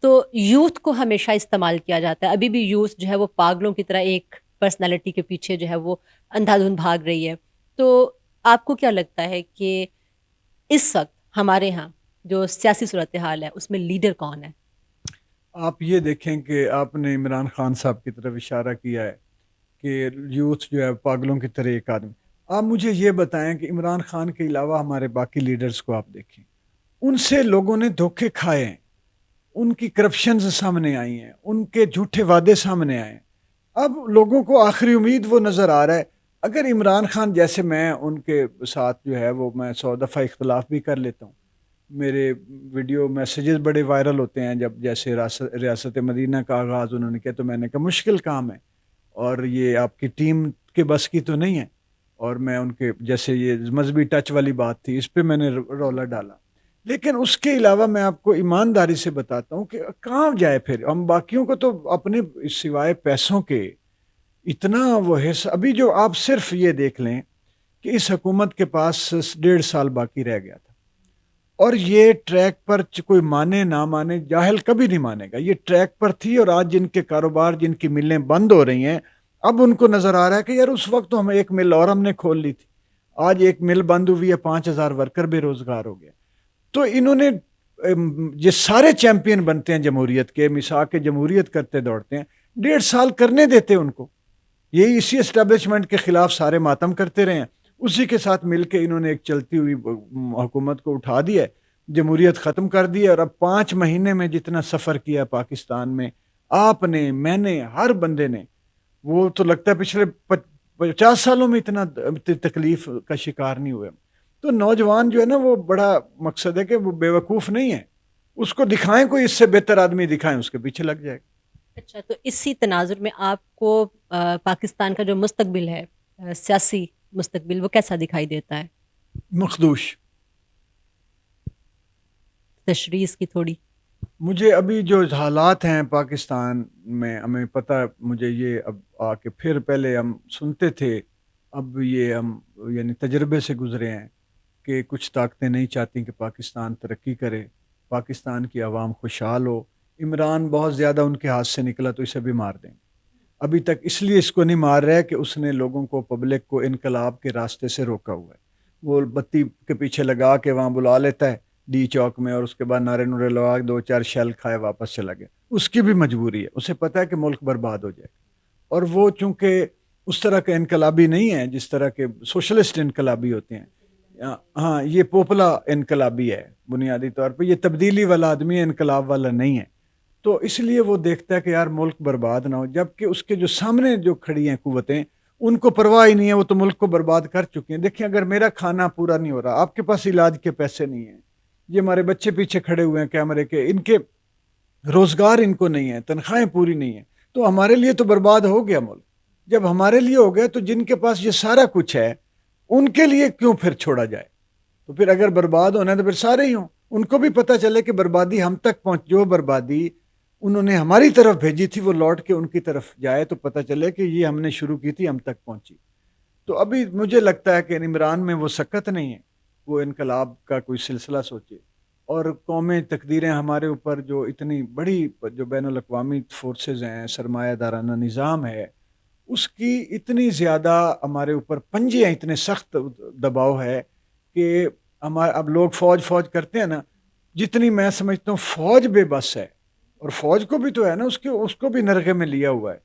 تو یوتھ کو ہمیشہ استعمال کیا جاتا ہے. ابھی بھی یوتھ جو ہے وہ پاگلوں کی طرح ایک پرسنالٹی کے پیچھے جو ہے وہ اندھا دھند بھاگ رہی ہے. تو آپ کو کیا لگتا ہے کہ اس وقت ہمارے ہاں جو سیاسی صورتحال ہے اس میں لیڈر کون ہے؟ آپ یہ دیکھیں کہ آپ نے عمران خان صاحب کی طرف اشارہ کیا ہے کہ یوتھ جو ہے پاگلوں کی طرح ایک آدمی. آپ مجھے یہ بتائیں کہ عمران خان کے علاوہ ہمارے باقی لیڈرز کو آپ دیکھیں، ان سے لوگوں نے دھوکے کھائے ہیں، ان کی کرپشنز سامنے آئی ہیں، ان کے جھوٹے وعدے سامنے آئے ہیں. اب لوگوں کو آخری امید وہ نظر آ رہا ہے. اگر عمران خان جیسے، میں ان کے ساتھ جو ہے وہ میں 100 دفعہ اختلاف بھی کر لیتا ہوں، میرے ویڈیو میسیجز بڑے وائرل ہوتے ہیں، جب جیسے ریاست مدینہ کا آغاز انہوں نے کیا تو میں نے کہا مشکل کام ہے اور یہ آپ کی ٹیم کے بس کی تو نہیں ہے. اور میں ان کے جیسے یہ مذہبی ٹچ والی بات تھی، اس پہ میں نے رولا ڈالا. لیکن اس کے علاوہ میں آپ کو ایمانداری سے بتاتا ہوں کہ کہاں جائے پھر ہم باقیوں کو، تو اپنے سوائے پیسوں کے اتنا وہ حصہ. ابھی جو آپ صرف یہ دیکھ لیں کہ اس حکومت کے پاس 1.5 سال باقی رہ گیا تھا، اور یہ ٹریک پر کوئی مانے نہ مانے، جاہل کبھی نہیں مانے گا، یہ ٹریک پر تھی. اور آج جن کے کاروبار، جن کی ملیں بند ہو رہی ہیں، اب ان کو نظر آ رہا ہے کہ یار اس وقت تو ہم ایک مل اور ہم نے کھول لی تھی، آج ایک مل بند ہوئی ہے، 5000 ورکر بے روزگار ہو گیا. تو انہوں نے یہ سارے چیمپئن بنتے ہیں جمہوریت کے، مساق کے جمہوریت کرتے دوڑتے ہیں، 1.5 سال کرنے دیتے ان کو. یہی اسی اسٹیبلشمنٹ کے خلاف سارے ماتم کرتے رہے ہیں، اسی کے ساتھ مل کے انہوں نے ایک چلتی ہوئی حکومت کو اٹھا دیا ہے، جمہوریت ختم کر دی ہے. اور اب 5 مہینے میں جتنا سفر کیا پاکستان میں، آپ نے، میں نے، ہر بندے نے، وہ تو لگتا ہے پچھلے 50 سالوں میں اتنا تکلیف کا شکار نہیں ہوئے. تو نوجوان جو ہے نا، وہ بڑا مقصد ہے کہ وہ بے وقوف نہیں ہے، اس کو دکھائیں کوئی اس سے بہتر آدمی دکھائیں، اس کے پیچھے لگ جائے گا. اچھا، تو اسی تناظر میں آپ کو پاکستان کا جو مستقبل ہے، سیاسی مستقبل، وہ کیسا دکھائی دیتا ہے؟ مخدوش. تشریح اس کی تھوڑی. مجھے ابھی جو حالات ہیں پاکستان میں، ہمیں پتہ، مجھے یہ اب آ کے پھر، پہلے ہم سنتے تھے، اب یہ ہم یعنی تجربے سے گزرے ہیں کہ کچھ طاقتیں نہیں چاہتی کہ پاکستان ترقی کرے، پاکستان کی عوام خوشحال ہو. عمران بہت زیادہ ان کے ہاتھ سے نکلا تو اسے بھی مار دیں گے. ابھی تک اس لیے اس کو نہیں مار رہے کہ اس نے لوگوں کو، پبلک کو انقلاب کے راستے سے روکا ہوا ہے. وہ بتی کے پیچھے لگا کے وہاں بلا لیتا ہے ڈی چوک میں، اور اس کے بعد نعرے نورے لگا کے 2-4 شیل کھائے واپس چلا گیا. اس کی بھی مجبوری ہے، اسے پتہ ہے کہ ملک برباد ہو جائے. اور وہ چونکہ اس طرح کا انقلابی نہیں ہے جس طرح کے سوشلسٹ انقلابی ہوتے ہیں. ہاں، یہ پوپلا انقلابی ہے بنیادی طور پہ، یہ تبدیلی والا آدمی ہے، انقلاب والا نہیں ہے. تو اس لیے وہ دیکھتا ہے کہ یار ملک برباد نہ ہو، جبکہ اس کے جو سامنے جو کھڑی ہیں قوتیں، ان کو پرواہ ہی نہیں ہے، وہ تو ملک کو برباد کر چکے ہیں. دیکھیں، اگر میرا کھانا پورا نہیں ہو رہا، آپ کے پاس علاج کے پیسے نہیں ہیں، یہ ہمارے بچے پیچھے کھڑے ہوئے ہیں کیمرے کے، ان کے روزگار ان کو نہیں ہے، تنخواہیں پوری نہیں ہیں، تو ہمارے لیے تو برباد ہو گیا ملک. جب ہمارے لیے ہو گیا تو جن کے پاس یہ سارا کچھ ہے، ان کے لیے کیوں پھر چھوڑا جائے؟ تو پھر اگر برباد ہونا ہے تو پھر سارے ہی ہوں، ان کو بھی پتہ چلے کہ بربادی ہم تک پہنچ، جو بربادی انہوں نے ہماری طرف بھیجی تھی وہ لوٹ کے ان کی طرف جائے، تو پتہ چلے کہ یہ ہم نے شروع کی تھی ہم تک پہنچی۔ تو ابھی مجھے لگتا ہے کہ عمران میں وہ سکت نہیں ہے، وہ انقلاب کا کوئی سلسلہ سوچے، اور قومیں تقدیریں ہمارے اوپر جو اتنی بڑی جو بین الاقوامی فورسز ہیں، سرمایہ دارانہ نظام ہے، اس کی اتنی زیادہ ہمارے اوپر پنجے ہیں، اتنے سخت دباؤ ہے کہ ہمارے اب لوگ فوج فوج کرتے ہیں نا، جتنی میں سمجھتا ہوں فوج بے بس ہے، اور فوج کو بھی تو ہے نا، اس کو بھی نرغے میں لیا ہوا ہے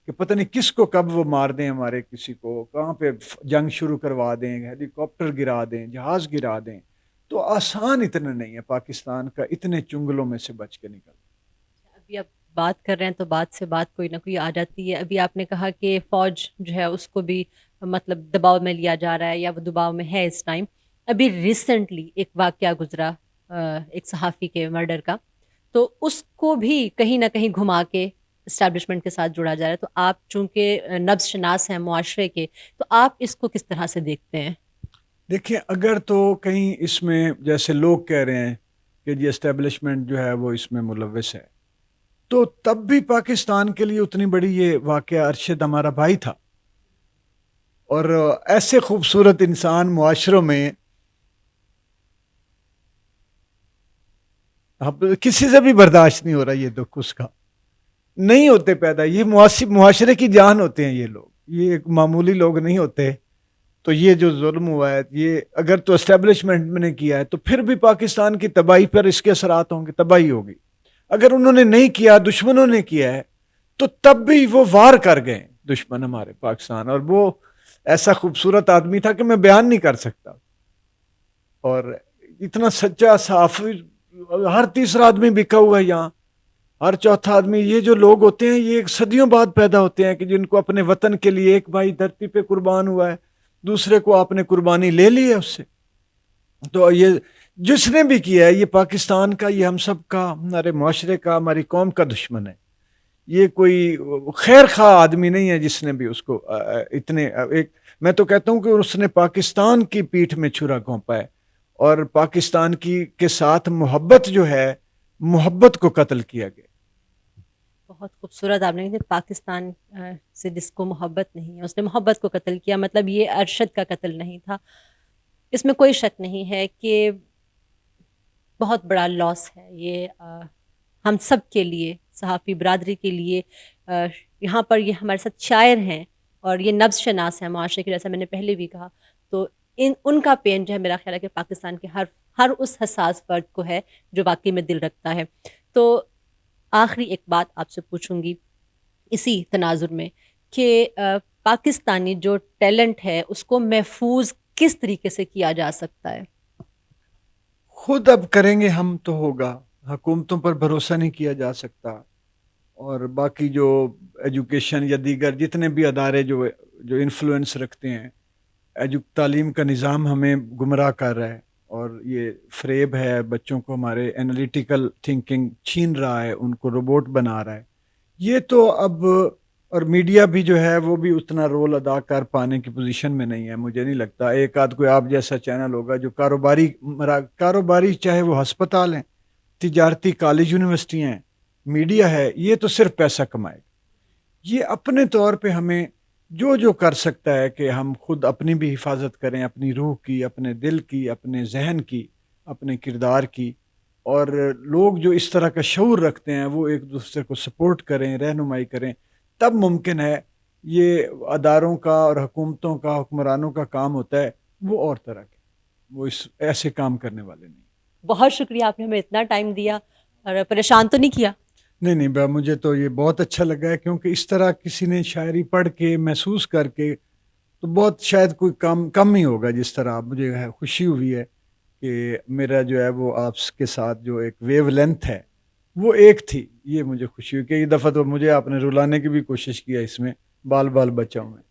کہ پتہ نہیں کس کو کب وہ مار دیں، ہمارے کسی کو کہاں پہ جنگ شروع کروا دیں، ہیلی کاپٹر گرا دیں، جہاز گرا دیں۔ تو آسان اتنا نہیں ہے پاکستان کا اتنے چنگلوں میں سے بچ کے نکل۔ ابھی آپ بات کر رہے ہیں تو بات سے بات کوئی نہ کوئی آ جاتی ہے۔ ابھی آپ نے کہا کہ فوج جو ہے اس کو بھی مطلب دباؤ میں لیا جا رہا ہے یا وہ دباؤ میں ہے اس ٹائم۔ ابھی ریسنٹلی ایک واقعہ گزرا ایک صحافی کے مرڈر کا، تو اس کو بھی کہیں نہ کہیں گھما کے اسٹیبلشمنٹ کے ساتھ جوڑا جا رہا ہے۔ تو آپ چونکہ نبض شناس ہیں معاشرے کے، تو آپ اس کو کس طرح سے دیکھتے ہیں؟ دیکھیں، اگر تو کہیں اس میں جیسے لوگ کہہ رہے ہیں کہ جی اسٹیبلشمنٹ جو ہے وہ اس میں ملوث ہے، تو تب بھی پاکستان کے لیے اتنی بڑی یہ واقعہ، ارشد ہمارا بھائی تھا، اور ایسے خوبصورت انسان معاشروں میں اب کسی سے بھی برداشت نہیں ہو رہا، یہ دکھ اس کا نہیں ہوتے پیدا، یہ معاشرے کی جان ہوتے ہیں یہ لوگ، یہ ایک معمولی لوگ نہیں ہوتے۔ تو یہ جو ظلم ہوا ہے، یہ اگر تو اسٹیبلشمنٹ میں نے کیا ہے تو پھر بھی پاکستان کی تباہی پر اس کے اثرات ہوں گے، تباہی ہوگی۔ اگر انہوں نے نہیں کیا، دشمنوں نے کیا ہے، تو تب بھی وہ وار کر گئے دشمن ہمارے پاکستان، اور وہ ایسا خوبصورت آدمی تھا کہ میں بیان نہیں کر سکتا، اور اتنا سچا صحافی، ہر تیسرا آدمی بکا ہوا ہے یہاں، ہر چوتھا آدمی۔ یہ جو لوگ ہوتے ہیں یہ صدیوں بعد پیدا ہوتے ہیں کہ جن کو اپنے وطن کے لیے، ایک بھائی دھرتی پہ قربان ہوا ہے، دوسرے کو آپ نے قربانی لے لی ہے اس سے۔ تو یہ جس نے بھی کیا ہے، یہ پاکستان کا، یہ ہم سب کا، ہمارے معاشرے کا، ہماری قوم کا دشمن ہے۔ یہ کوئی خیر خواہ آدمی نہیں ہے جس نے بھی اس کو اتنے ایک، میں تو کہتا ہوں کہ اس نے پاکستان کی پیٹھ میں چھرا گھونپا ہے، اور پاکستان کی کے ساتھ محبت جو ہے، محبت کو قتل کیا گیا۔ بہت خوبصورت آپ نے کہا، پاکستان سے جس کو محبت نہیں ہے اس نے محبت کو قتل کیا، مطلب یہ ارشد کا قتل نہیں تھا۔ اس میں کوئی شک نہیں ہے کہ بہت بڑا لاس ہے یہ ہم سب کے لیے، صحافی برادری کے لیے۔ یہاں پر یہ ہمارے ساتھ شاعر ہیں اور یہ نبض شناس ہیں معاشرے کے، جیسا میں نے پہلے بھی کہا۔ تو ان کا پین جو ہے، میرا خیال ہے کہ پاکستان کے ہر اس حساس فرد کو ہے جو واقعی میں دل رکھتا ہے۔ تو آخری ایک بات آپ سے پوچھوں گی اسی تناظر میں کہ پاکستانی جو ٹیلنٹ ہے اس کو محفوظ کس طریقے سے کیا جا سکتا ہے؟ خود اب کریں گے ہم تو ہوگا، حکومتوں پر بھروسہ نہیں کیا جا سکتا، اور باقی جو ایجوکیشن یا دیگر جتنے بھی ادارے جو انفلوئنس رکھتے ہیں، تعلیم کا نظام ہمیں گمراہ کر رہا ہے، اور یہ فریب ہے، بچوں کو ہمارے انالیٹیکل تھنکنگ چھین رہا ہے، ان کو روبوٹ بنا رہا ہے۔ یہ تو اب، اور میڈیا بھی جو ہے وہ بھی اتنا رول ادا کر پانے کی پوزیشن میں نہیں ہے، مجھے نہیں لگتا۔ ایک آدھ کوئی آپ جیسا چینل ہوگا جو کاروباری چاہے وہ ہسپتال ہیں، تجارتی کالج یونیورسٹی ہیں، میڈیا ہے، یہ تو صرف پیسہ کمائے گا۔ یہ اپنے طور پہ ہمیں جو کر سکتا ہے کہ ہم خود اپنی بھی حفاظت کریں، اپنی روح کی، اپنے دل کی، اپنے ذہن کی، اپنے کردار کی، اور لوگ جو اس طرح کا شعور رکھتے ہیں وہ ایک دوسرے کو سپورٹ کریں، رہنمائی کریں، تب ممکن ہے۔ یہ اداروں کا اور حکومتوں کا، حکمرانوں کا کام ہوتا ہے وہ اور طرح کے، وہ ایسے کام کرنے والے نہیں۔ بہت شکریہ، آپ نے ہمیں اتنا ٹائم دیا، اور پریشان تو نہیں کیا؟ نہیں، مجھے تو یہ بہت اچھا لگا ہے، کیونکہ اس طرح کسی نے شاعری پڑھ کے محسوس کر کے، تو بہت شاید کوئی کم ہی ہوگا جس طرح مجھے خوشی ہوئی ہے کہ میرا جو ہے وہ آپ کے ساتھ جو ایک ویو لینتھ ہے وہ ایک تھی۔ یہ مجھے خوشی ہوئی کہ یہ دفعہ تو مجھے آپ نے رلانے کی بھی کوشش کیا، اس میں بال بچاؤں میں۔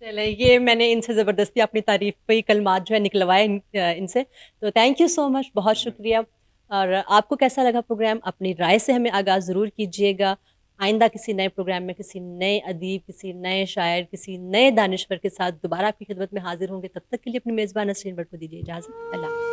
چلیں، یہ میں نے ان سے زبردستی اپنی تعریف پہ کلمات جو ہے نکلوائے ان سے، تو تھینک یو سو مچ، بہت شکریہ۔ اور آپ کو کیسا لگا پروگرام؟ اپنی رائے سے ہمیں آگاہ ضرور کیجیے گا، آئندہ کسی نئے پروگرام میں کسی نئے ادیب، کسی نئے شاعر، کسی نئے دانشور کے ساتھ دوبارہ آپ کی خدمت میں حاضر ہوں گے. تب تک کے لیے اپنی میزبان نسرین بٹ کو دیجیے اجازت. اللہ حافظ.